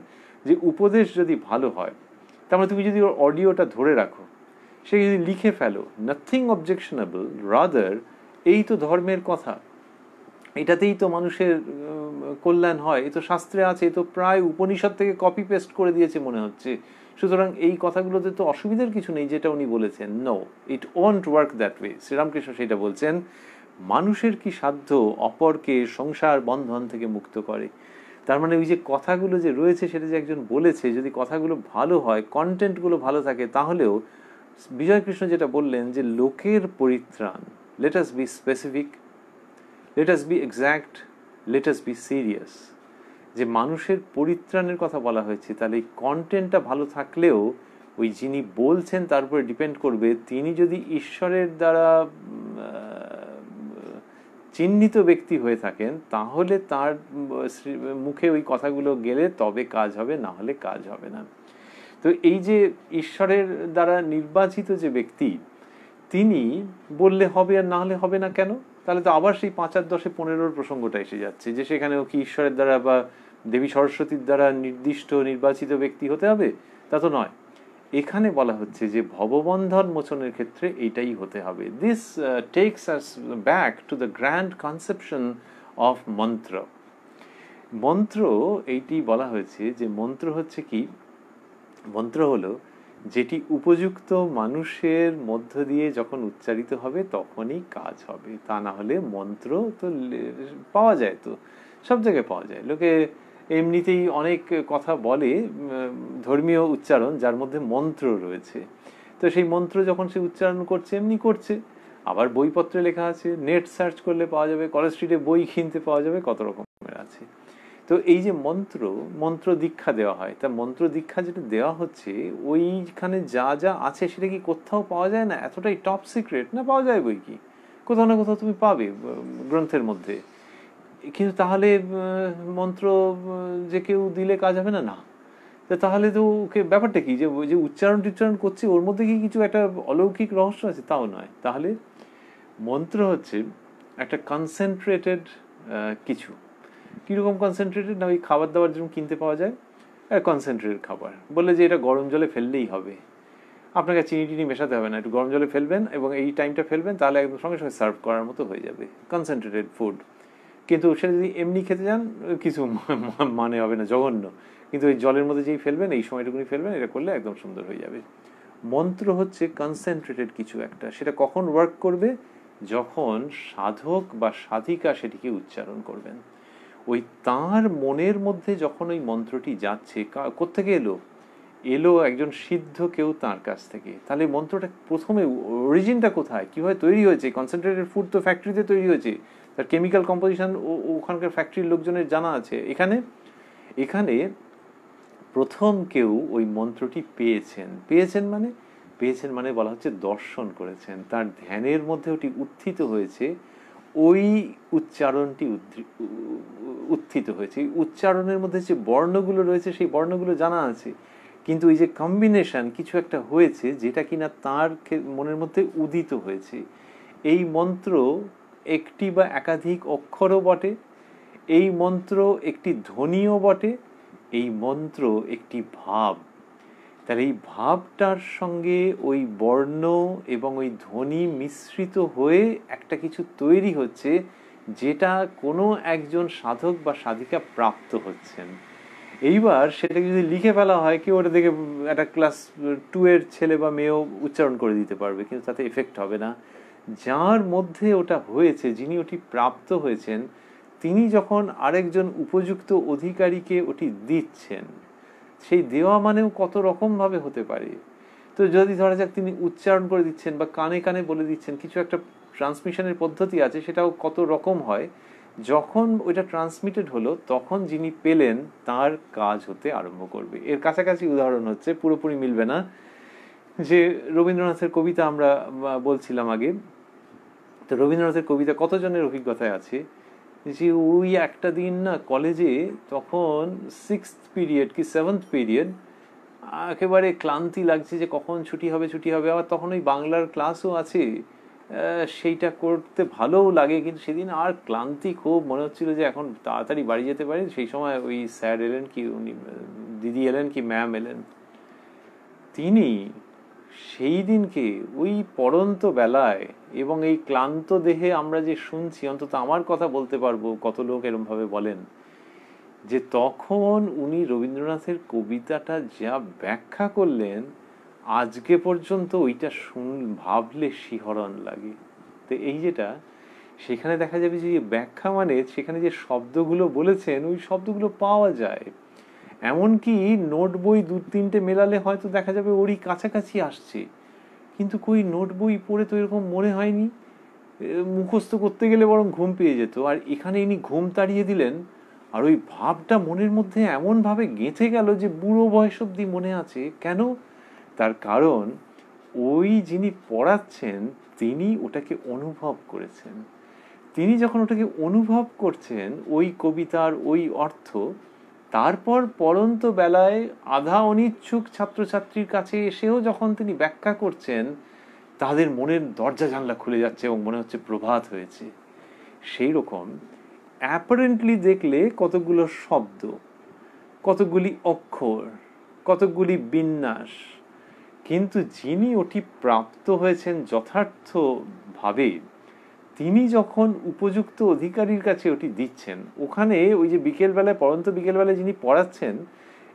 যে উপদেশ যদি ভালো হয়, তার মানে তুমি যদি ওর অডিওটা ধরে রাখো, সে যদি লিখে ফেলো, নাথিং অবজেকশনেবল, রাদার এই তো ধর্মের কথা, এটাতেই তো মানুষের কল্যাণ হয়, এ তো শাস্ত্রে আছে, এ তো প্রায় উপনিষদ থেকে কপি পেস্ট করে দিয়েছে মনে হচ্ছে, সুতরাং এই কথাগুলোতে তো অসুবিধার কিছু নেই যেটা উনি বলেছেন। No, it won't work that way. Sri Ramakrishna সেটা বলছেন, মানুষের কি সাধ্য অপরকে সংসার বন্ধন থেকে মুক্ত করে? তার মানে ওই যে কথাগুলো যে রয়েছে সেটা যে একজন বলেছে, যদি কথাগুলো ভালো হয়, কন্টেন্টগুলো ভালো থাকে, তাহলেও বিজয়কৃষ্ণ যেটা বললেন যে লোকের পরিত্রাণ, let us be specific, let us be exact, let us be serious. যে মানুষের পরিত্রাণের কথা বলা হয়েছে, তাহলে এই কন্টেন্টটা ভালো থাকলেও ওই যিনি বলছেন তার উপরে ডিপেন্ড করবে, তিনি যদি ঈশ্বরের দ্বারা চিহ্নিত ব্যক্তি হয়ে থাকেন, তাহলে তার মুখে ওই কথাগুলো গেলে তবে কাজ হবে, না হলে কাজ হবে না। তো এই যে ঈশ্বরের দ্বারা নির্বাচিত যে ব্যক্তি, তিনি বললে হবে আর না হলে হবে না কেন? তাহলে তো আবার সেই 5 আর 10 15 প্রসঙ্গটা এসে যাচ্ছে যে সেখানেও কি ঈশ্বরের দ্বারা বা দেবী সরস্বতীর দ্বারা নির্দিষ্ট নির্বাচিত ব্যক্তি হতে হবে? তা তো নয়। এখানে বলা হচ্ছে যে ভববন্ধন মোচনের ক্ষেত্রে এইটাই হতে হবে। This tax us back to the grand conception of মন্ত্র। মন্ত্র এইটি বলা হয়েছে যে মন্ত্র হচ্ছে কি? মন্ত্র হলো যেটি উপযুক্ত মানুষের মধ্য দিয়ে যখন উচ্চারিত হবে তখনই কাজ হবে, তা না হলে মন্ত্র তো পাওয়া যায়, তো সব জায়গায় পাওয়া যায়। লোকে এমনিতেই অনেক কথা বলে ধর্মীয় উচ্চারণ যার মধ্যে মন্ত্র রয়েছে, তো সেই মন্ত্র যখন সে উচ্চারণ করছে এমনি করছে। আবার বইপত্রে লেখা আছে, নেট সার্চ করলে পাওয়া যাবে, কলেজ স্ট্রিটে বই কিনতে পাওয়া যাবে, কত রকমের আছে। তো এই যে মন্ত্র দীক্ষা দেওয়া হয়, তা মন্ত্র দীক্ষা যেটা দেওয়া হচ্ছে ওইখানে যা যা আছে সেটা কি কোথাও পাওয়া যায় না? এতটাই টপ সিক্রেট না? পাওয়া যায় বই কি, কোথাও না কোথাও তুমি পাবে গ্রন্থের মধ্যে। কিন্তু তাহলে মন্ত্র যে কেউ দিলে কাজ হবে না? না। তাহলে তো ওকে ব্যাপারটা কি, যে ওই যে উচ্চারণ টিচ্চারণ করছে ওর মধ্যে কি কিছু একটা অলৌকিক রহস্য আছে? তাও নয়। তাহলে মন্ত্র হচ্ছে একটা কনসেন্ট্রেটেড কিছু। কীরকম কনসেন্ট্রেটেড না? ওই খাবার দাবার যেরকম কিনতে পাওয়া যায়, কনসেন্ট্রেটেড খাবার, বললে যে এটা গরম জলে ফেললেই হবে, আপনাকে চিনি টিনি মেশাতে হবে না, একটু গরম জলে ফেলবেন এবং এই টাইমটা ফেলবেন, তাহলে একদম সঙ্গে সঙ্গে সার্ভ করার মতো হয়ে যাবে, কনসেন্ট্রেটেড ফুড। কিন্তু সেটা যদি এমনি খেতে যান কিছু মানে হবে না, জঘন্য। কিন্তু ওই জলের মধ্যে যেই ফেলবেন, এই সময়টুকুনি ফেলবেন, এটা করলে একদম সুন্দর হয়ে যাবে। মন্ত্র হচ্ছে কনসেন্ট্রেটেড কিছু একটা, সেটা কখন ওয়ার্ক করবে? যখন সাধক বা সাধিকা সেটিকে উচ্চারণ করবেন। ওই তার মনের মধ্যে যখন ওই মন্ত্রটি যাচ্ছে, কোত্থেকে এলো একজন সিদ্ধ কেউ তার কাছ থেকে, তাহলে মন্ত্রটা প্রথমে অরিজিনটা কোথায়, কিভাবে তৈরি হয়েছে? কনসেন্ট্রেটেড ফুড তো ফ্যাক্টরিতে তৈরি হয়েছে, তার কেমিক্যাল কম্পোজিশন ওখানকার ফ্যাক্টরির লোকজনের জানা আছে। এখানে প্রথম কেউ ওই মন্ত্রটি পেয়েছেন মানে বলা হচ্ছে দর্শন করেছেন, তার ধ্যানের মধ্যে ওটি উত্থিত হয়েছে, ওই উচ্চারণটি উত্থিত হয়েছে। উচ্চারণের মধ্যে যে বর্ণগুলো রয়েছে সেই বর্ণগুলো জানা আছে, কিন্তু এই যে কম্বিনেশন কিছু একটা হয়েছে যেটা কিনা তার মনের মধ্যে উদিত হয়েছে। এই মন্ত্র একটি বা একাধিক অক্ষরও বটে, এই মন্ত্র একটি ধ্বনিও বটে, এই মন্ত্র একটি ভাব। তাহলে এই ভাবটার সঙ্গে ওই বর্ণ এবং ওই ধ্বনি মিশ্রিত হয়ে একটা কিছু তৈরি হচ্ছে, যেটা কোনো একজন সাধক বা সাধিকা প্রাপ্ত হচ্ছেন। এইবার সেটাকে যদি লিখে ফেলা হয়, কেউ ওটা দেখে একটা ক্লাস 2 এর ছেলে বা মেয়েও উচ্চারণ করে দিতে পারবে, কিন্তু তাতে এফেক্ট হবে না। যার মধ্যে ওটা হয়েছে, যিনি ওটি প্রাপ্ত হয়েছেন, তিনি যখন আরেকজন উপযুক্ত অধিকারীকে ওটি দিচ্ছেন, সেই দেওয়া মানেও কত রকম ভাবে হতে পারে। তো যদি ধরা যাক তিনি উচ্চারণ করে দিচ্ছেন বা কানে কানে বলে দিচ্ছেন, কিছু একটা ট্রান্সমিশনের পদ্ধতি আছে, সেটাও কত রকম হয়। যখন ওইটা ট্রান্সমিটেড হলো, তখন যিনি পেলেন তার কাজ হতে আরম্ভ করবে। এর কাছাকাছি উদাহরণ হচ্ছে, পুরোপুরি মিলবে না, যে রবীন্দ্রনাথের কবিতা আমরা বলছিলাম আগে। তো রবীন্দ্রনাথের কবিতা কতজনের অভিজ্ঞতায় আছে যে ওই একটা দিন না কলেজে, তখন 6th পিরিয়ড কি 7th পিরিয়ড, একেবারে ক্লান্তি লাগছে যে কখন ছুটি হবে। আবার তখন ওই বাংলার ক্লাসও আছে, সেইটা করতে ভালোও লাগে, কিন্তু সেদিন আর ক্লান্তি খুব, মনে হচ্ছিল যে এখন তাড়াতাড়ি বাড়ি যেতে পারি। সেই সময় ওই স্যার এলেন, কি উনি দিদি এলেন কি ম্যাম এলেন, তিনি সেই দিনকে ওই পড়ন্ত বেলায় এবং এই ক্লান্ত দেহে আমরা যে শুনছি, অন্তত আমার কথা বলতে পারবো, কত লোক এরম ভাবে বলেন, যে তখন উনি রবীন্দ্রনাথের কবিতাটা যা ব্যাখ্যা করলেন, আজকে পর্যন্ত ওইটা ভাবলে শিহরণ লাগে। তো এই যেটা সেখানে দেখা যাবে যে ব্যাখ্যা মানে সেখানে যে শব্দগুলো বলেছেন, ওই শব্দগুলো পাওয়া যায়। এমনকি নোট বই 2-3টে মেলালে হয়তো দেখা যাবে ওরই কাছাকাছি আসছে, কিন্তু কই নোট বই পড়ে তো এরকম মনে হয়নি, মুখস্থ করতে গেলে বরং ঘুম পেয়ে যেত। আর এখানে ইনি ঘুম তাড়িয়ে দিলেন, আর ওই ভাবটা মনের মধ্যে এমন ভাবে গেঁথে গেল যে বুড়ো বয়স অব্দি মনে আছে। কেন? তার কারণ ওই যিনি পড়াচ্ছেন তিনি ওটাকে অনুভব করেছেন। তিনি যখন ওটাকে অনুভব করছেন, ওই কবিতার ওই অর্থ, তারপর পড়ন্ত বেলায় আধা অনিচ্ছুক ছাত্রছাত্রীর কাছে এসেও যখন তিনি ব্যাখ্যা করছেন, তাদের মনের দরজা জানলা খুলে যাচ্ছে এবং মনে হচ্ছে প্রভাত হয়েছে। সেই রকম অ্যাপারেন্টলি দেখলে কতগুলো শব্দ, কতগুলি অক্ষর, কতগুলি বিন্যাস, কিন্তু যিনি ওটি প্রাপ্ত হয়েছেন যথার্থভাবে, তিনি যখন উপযুক্ত অধিকারীর কাছে ওটি দিচ্ছেন, ওখানে ওই যে বিকেলবেলায় পড়ন্ত বিকেলবেলায় যিনি পড়াচ্ছেন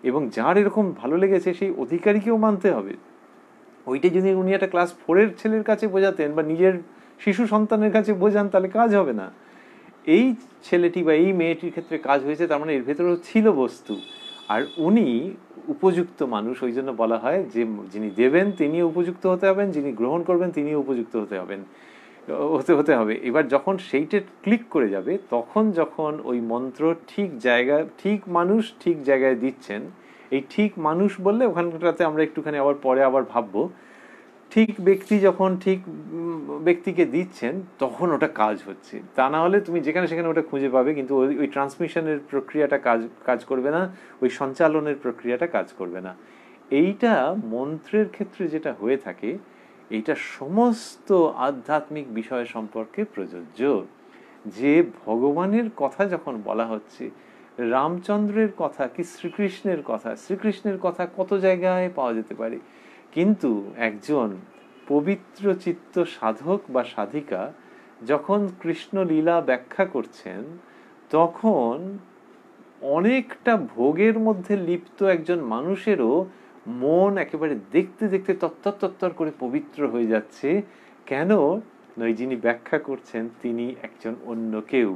এবং যার এরকম ভালো লেগেছে, সেই অধিকারীকেও মানতে হবে। ওইটা যদি উনি একটা ক্লাস 4 ছেলের কাছে বোঝাতেন বা নিজের শিশু সন্তানের কাছে বোঝান, তাহলে কাজ হবে না। এই ছেলেটি বা এই মেয়েটির ক্ষেত্রে কাজ হয়েছে, তার মানে এর ভেতরেও ছিল বস্তু, আর উনি উপযুক্ত মানুষ। ওই জন্য বলা হয় যে যিনি দেবেন তিনি উপযুক্ত হতে হবেন, যিনি গ্রহণ করবেন তিনি উপযুক্ত হতে হবে। এবার যখন সেইটা ক্লিক করে যাবে, তখন যখন ওই মন্ত্র ঠিক জায়গায়, ঠিক মানুষ ঠিক জায়গায় দিচ্ছেন, এই ঠিক মানুষ বললে ওখানটাতে আমরা একটুখানি আবার পরে আবার ভাববো, ঠিক ব্যক্তি যখন ঠিক ব্যক্তিকে দিচ্ছেন, তখন ওটা কাজ হচ্ছে। তা না হলে তুমি যেখানে সেখানে ওটা খুঁজে পাবে, কিন্তু ওই ট্রান্সমিশনের প্রক্রিয়াটা কাজ করবে না, ওই সঞ্চালনের প্রক্রিয়াটা কাজ করবে না। এইটা মন্ত্রের ক্ষেত্রে যেটা হয়ে থাকে, এইটা সমস্ত আধ্যাত্মিক বিষয় সম্পর্কে প্রযোজ্য। যে ভগবানের কথা যখন বলা হচ্ছে, রামচন্দ্রের কথা কি শ্রীকৃষ্ণের কথা কত জায়গায় পাওয়া যেতে পারে, কিন্তু একজন পবিত্র চিত্ত সাধক বা সাধিকা যখন কৃষ্ণ লীলা ব্যাখ্যা করছেন, তখন অনেকটা ভোগের মধ্যে লিপ্ত একজন মানুষেরও মন একেবারে দেখতে দেখতে তত্তর করে পবিত্র হয়ে যাচ্ছে। কেন? নয়, যিনি ব্যাখ্যা করছেন তিনি একজন অন্য কেউ।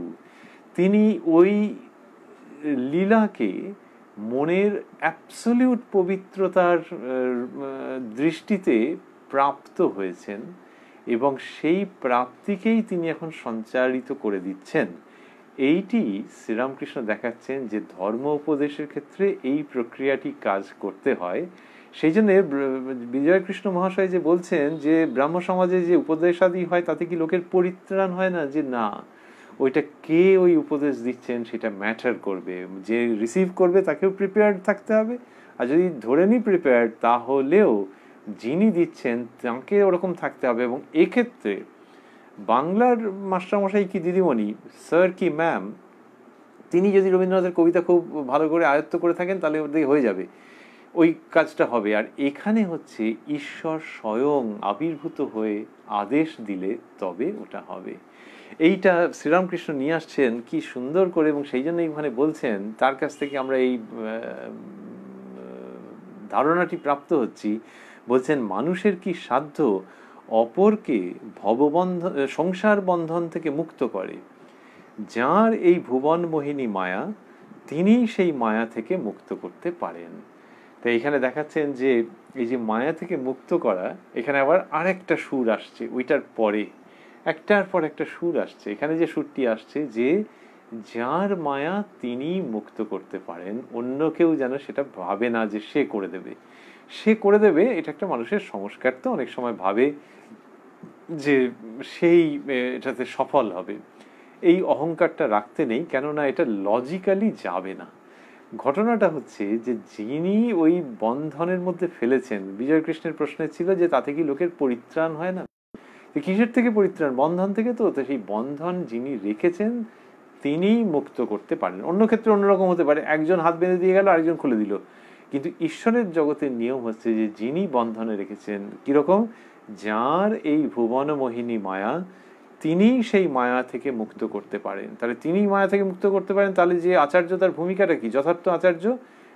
তিনি ওই লীলাকে মনের অ্যাবসলিউট পবিত্রতার দৃষ্টিতে প্রাপ্ত হয়েছেন, এবং সেই প্রাপ্তিকেই তিনি এখন সঞ্চারিত করে দিচ্ছেন। এইটি শ্রীরামকৃষ্ণ দেখাচ্ছেন যে ধর্ম উপদেশের ক্ষেত্রে এই প্রক্রিয়াটি কাজ করতে হয়। সেই জন্য বিজয়কৃষ্ণ মহাশয় যে বলছেন যে ব্রাহ্ম সমাজে যে উপদেশাদি হয় তাতে কি লোকের পরিত্রাণ হয় না, যে না, ওইটা কে ওই উপদেশ দিচ্ছেন সেটা ম্যাটার করবে। যে রিসিভ করবে তাকেও প্রিপেয়ার্ড থাকতে হবে, আর যদি ধরে নি প্রিপেয়ার্ড, তাহলেও যিনি দিচ্ছেন তাকে ওরকম থাকতে হবে। এবং এক্ষেত্রে বাংলার মাস্টারমশাই কি দিদিমণি, স্যার কি ম্যাম, তিনি যদি রবীন্দ্রনাথের কবিতা খুব ভালো করে আয়ত্ত করে থাকেন তাহলে ওদের হয়ে যাবে, ওই কাজটা হবে। আর এখানে হচ্ছে ঈশ্বর স্বয়ং আবির্ভূত হয়ে আদেশ দিলে তবে ওটা হবে। এইটা শ্রীরামকৃষ্ণ নিয়ে আসছেন কি সুন্দর করে, এবং সেই জন্য এইখানে বলছেন তার কাছ থেকে আমরা এই ধারণাটি প্রাপ্ত হচ্ছি। বলছেন মানুষের কি সাধ্য অপরকে ভববন্ধন সংসার বন্ধন থেকে মুক্ত করে, যার এই ভুবন মোহিনী মায়া তিনি সেই মায়া থেকে মুক্ত করতে পারেন। তাই এখানে দেখাচ্ছেন যে এই যে মায়া থেকে মুক্ত করা, এখানে আবার আরেকটা সুর আসছে, ওইটার পরে একটার পর একটা সুর আসছে। এখানে যে সুরটি আসছে যে যার মায়া তিনি মুক্ত করতে পারেন, অন্য কেউ যেন সেটা ভাবে না যে সে করে দেবে, সে করে দেবে। এটা একটা মানুষের সংস্কার, তো অনেক সময় ভাবে যে সেই এটাতে সফল হবে। এই অহংকারটা রাখতে নেই, কেননা এটা লজিক্যালি যাবে না। ঘটনাটা হচ্ছে যে যিনি ওই বন্ধনের মধ্যে ফেলেছেন, বিজয়কৃষ্ণের প্রশ্ন ছিল যে তাতে কি লোকের পরিত্রাণ হয় না, কিসের থেকে পরিত্রাণ? বন্ধন থেকে। তো সেই বন্ধন যিনি রেখেছেন তিনিই মুক্ত করতে পারেন। অন্য ক্ষেত্রে অন্যরকম হতে পারে, একজন হাত বেঁধে দিয়ে গেল আরেকজন খুলে দিল, কিন্তু ঈশ্বরের জগতের নিয়ম হচ্ছে যে যিনি বন্ধনে রেখেছেন, কিরকম, যার এই ভুবন মোহিনী মায়া তিনি সেই মায়া থেকে মুক্ত করতে পারেন। তাহলে তিনি মায়া থেকে মুক্ত করতে পারেন, তাহলে যে আচার্য তার ভূমিকাটা কি? যথার্থ আচার্য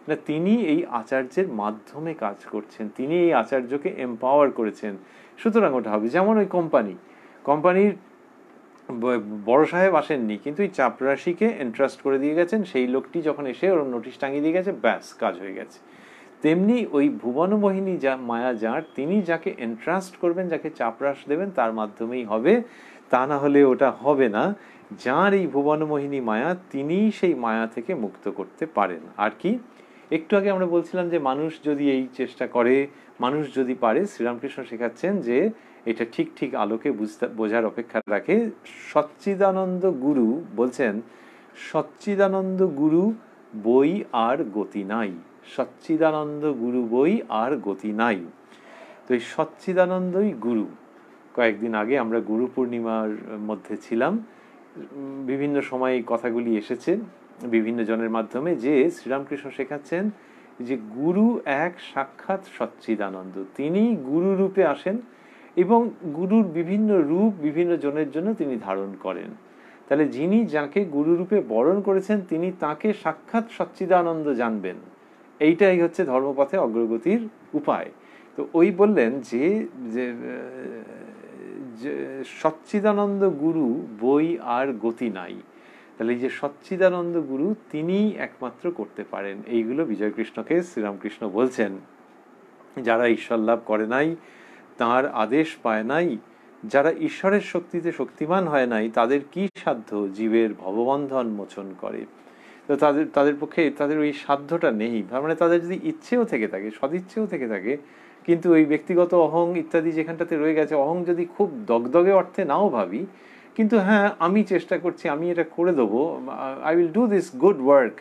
না, তিনি এই আচার্যের মাধ্যমে কাজ করছেন, তিনি এই আচার্যকে এম্পাওয়ার করেছেন। সুতরাং ওটা হবে যেমন ওই কোম্পানির বড় সাহেব আসেননি, কিন্তু এই চাপরাশিকে এন্ট্রাস্ট করে দিয়ে গেছেন, সেই লোকটি যখন এসে ওর নোটিশ টাঙিয়ে দিয়ে গেছে, ব্যাস কাজ হয়ে গেছে। তেমনি ওই ভুবনমোহিনী যা মায়া যার, তিনি যাকে এন্ট্রাস্ট করবেন, যাকে চাপরাশ দেবেন, তার মাধ্যমেই হবে, তা না হলে ওটা হবে না। যার এই ভুবনমোহিনী মায়া তিনি সেই মায়া থেকে মুক্ত করতে পারেন। আর কি, একটু আগে আমরা বলছিলাম যে মানুষ যদি এই চেষ্টা করে, মানুষ যদি পারে, শ্রীরামকৃষ্ণ শেখাচ্ছেন যে এটা ঠিক ঠিক আলোকে বোঝার অপেক্ষা রাখে। সচ্চিদানন্দ গুরু বলছেন, সচ্চিদানন্দ গুরু বই আর গতি নাই, সচ্চিদানন্দ গুরু বই আর গতি নাই। তো এই সচ্চিদানন্দই গুরু। কয়েকদিন আগে আমরা গুরু পূর্ণিমার মধ্যে ছিলাম, বিভিন্ন সময় কথাগুলি এসেছে বিভিন্ন জনের মাধ্যমে, যে শ্রীরামকৃষ্ণ শেখাচ্ছেন যে গুরু এক সাক্ষাৎ সচ্চিদানন্দ, তিনি গুরু রূপে আসেন এবং গুরুর বিভিন্ন রূপ বিভিন্ন জনের জন্য তিনি ধারণ করেন। তাহলে যিনি যাকে গুরু রূপে বরণ করেছেন তিনি তাকে সাক্ষাৎ সচ্চিদানন্দ জানবেন। এইটাই হচ্ছে ধর্মপথে অগ্রগতির উপায়। তো ওই বললেন যে সচ্চিদানন্দ গুরু বই আর গতি নাই। তাহলে এই যে সচ্চিদানন্দ গুরু তিনি একমাত্র করতে পারেন। এইগুলো বিজয়কৃষ্ণকে শ্রীরামকৃষ্ণ বলছেন। যারা ঈশ্বর লাভ করে নাই, তাঁর আদেশ পায় নাই, যারা ঈশ্বরের শক্তিতে শক্তিমান হয় নাই, তাদের কি সাধ্য জীবের ভববন্ধন মোচন করে? তো তাদের পক্ষে তাদের ওই সাধ্যটা নেই। তার মানে তাদের যদি ইচ্ছেও থেকে থাকে, সদিচ্ছেও থেকে থাকে, কিন্তু ওই ব্যক্তিগত অহং ইত্যাদি যেখানটাতে রয়ে গেছে, অহং যদি খুব দগদগে অর্থে নাও ভাবি, কিন্তু হ্যাঁ আমি চেষ্টা করছি, আমি এটা করে দেবো, I will do this good work,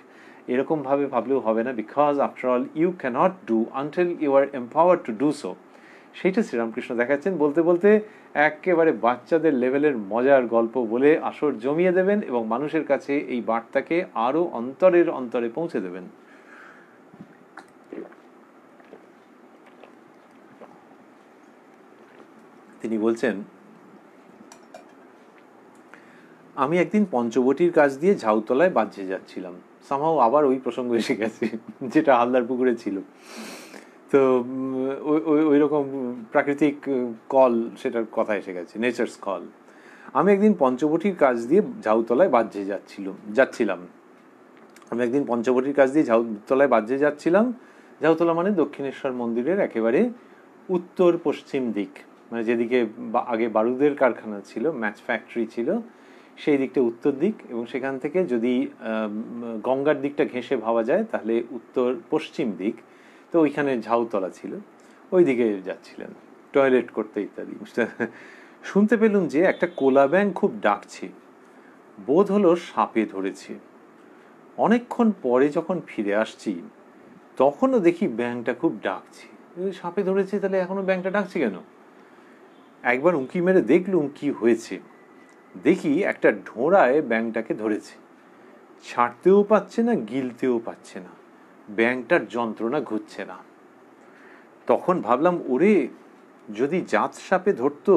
এরকম ভাবে ভাবলেও হবে না। Because after all you can't do until you are empowered to do so. সেইটা শ্রীরামকৃষ্ণ দেখাচ্ছেন। বলতে বলতে একেবারে বাচ্চাদের লেভেলের মজার গল্প বলে আসর জমিয়ে দেবেন এবং মানুষের কাছে এই বার্তাকে আরো অন্তরের অন্তরে পৌঁছে দেবেন। তিনি বলছেন, আমি একদিন পঞ্চবটির কাছ দিয়ে ঝাউতলায় বাঁধে যাচ্ছিলাম। সামহাও আবার ওই প্রসঙ্গ এসে গেছে যেটা হালদার পুকুরে ছিল। তো ওই রকম প্রাকৃতিক কল, সেটার কথা এসে গেছে, নেচার্স কল। আমি একদিন পঞ্চবটির কাছ দিয়ে ঝাউতলায় বাঁধে যাচ্ছিলাম। ঝাউতলা মানে দক্ষিণেশ্বর মন্দিরের একেবারে উত্তর পশ্চিম দিক, মানে যেদিকে আগে বারুদের কারখানা ছিল, ম্যাচ ফ্যাক্টরি ছিল, সেই দিকটা উত্তর দিক। এবং সেখান থেকে যদি গঙ্গার দিকটা ঘেঁষে ভাবা যায় তাহলে উত্তর পশ্চিম দিক। তো ওইখানে ঝাউতলা ছিল, ওই দিকে যাচ্ছিলেন টয়লেট করতে ইত্যাদি। শুনতে পেলুম যে একটা কোলা ব্যাঙ খুব ডাকছে, বোধ হলো সাপে ধরেছে। অনেকক্ষণ পরে যখন ফিরে আসছি তখনও দেখি ব্যাঙটা খুব ডাকছে। সাপে ধরেছে, তাহলে এখনো ব্যাঙটা ডাকছে কেন? একবার উঁকি মেরে দেখলুম কি হয়েছে। দেখি একটা ঢোঁড়ায় ব্যাঙটাকে ধরেছে, ছাড়তেও পাচ্ছে না, গিলতেও পাচ্ছে না, ব্যাঙটার যন্ত্রণা ঘুরছে না। তখন ভাবলাম, ওরে, যদি জাত সাপে ধরতো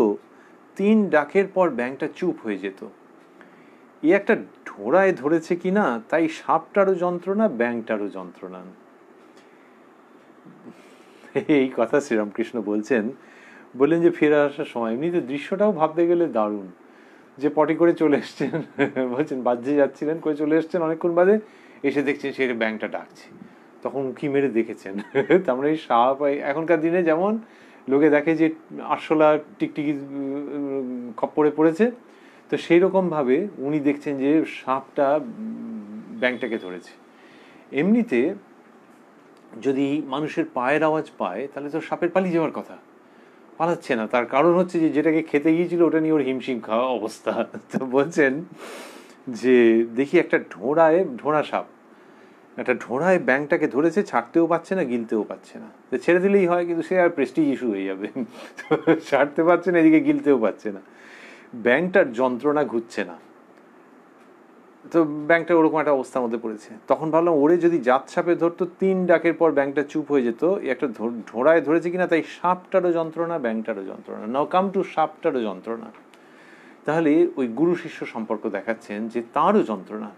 3 ডাকের পর ব্যাঙটা চুপ হয়ে যেত। এ একটা ঢোঁড়ায় ধরেছে কিনা তাই সাপটারও যন্ত্রণা, ব্যাঙটারও যন্ত্রণা। এই কথা শ্রীরামকৃষ্ণ বললেন যে ফিরে আসার সময়। এমনি তো দৃশ্যটাও ভাবতে গেলে দারুণ, যে পটি করে চলে এসছেন, বলছেন বাহ্যে যাচ্ছিলেন, করে চলে এসছেন, অনেকক্ষণ বাদে এসে দেখছেন সে ব্যাঙটা ডাকছে, তখন উঁকি মেরে দেখেছেন। তার মানে এই সাপ এখনকার দিনে যেমন লোকে দেখে যে আরশোলা টিকটিকি খপ্পরে পড়েছে, তো সেই রকম ভাবে উনি দেখছেন যে সাপটা ব্যাঙটাকে ধরেছে। এমনিতে যদি মানুষের পায়ের আওয়াজ পায় তাহলে তো সাপের পালিয়ে যাওয়ার কথা, পালাচ্ছে না। তার কারণ হচ্ছে যে যেটাকে খেতে গিয়েছিল ওটা নিয়ে ওর হিমশিম খাওয়া অবস্থা। তো বলছেন যে দেখি একটা ঢোঁড়া সাপ একটা ঢোঁড়ায় ব্যাঙটাকে ধরেছে, ছাড়তেও পারছে না, গিলতেও পারছে না। তো ছেড়ে দিলেই হয়, কিন্তু সে আর প্রেস্টিজ ইস্যু হয়ে যাবে। ছাড়তে পারছে না, এদিকে গিলতেও পারছে না, ব্যাঙটার যন্ত্রণা ঘুরছে না। তো ব্যাঙটা ওরকম একটা অবস্থার মধ্যে পড়েছে। তখন ভাবলাম, ওরে যদি জাত সাপে ধরতো 3 ডাকের পর ব্যাঙটা চুপ হয়ে যেত। একটা ঢোঁড়ায় ধরেছে কিনা তাই সাপটারও যন্ত্রণা, ব্যাঙটারও যন্ত্রণা। নাও কাম টু সাপটারও যন্ত্রণা। তাহলে ওই গুরু শিষ্য সম্পর্ক দেখাচ্ছেন যে তারও যন্ত্রণা,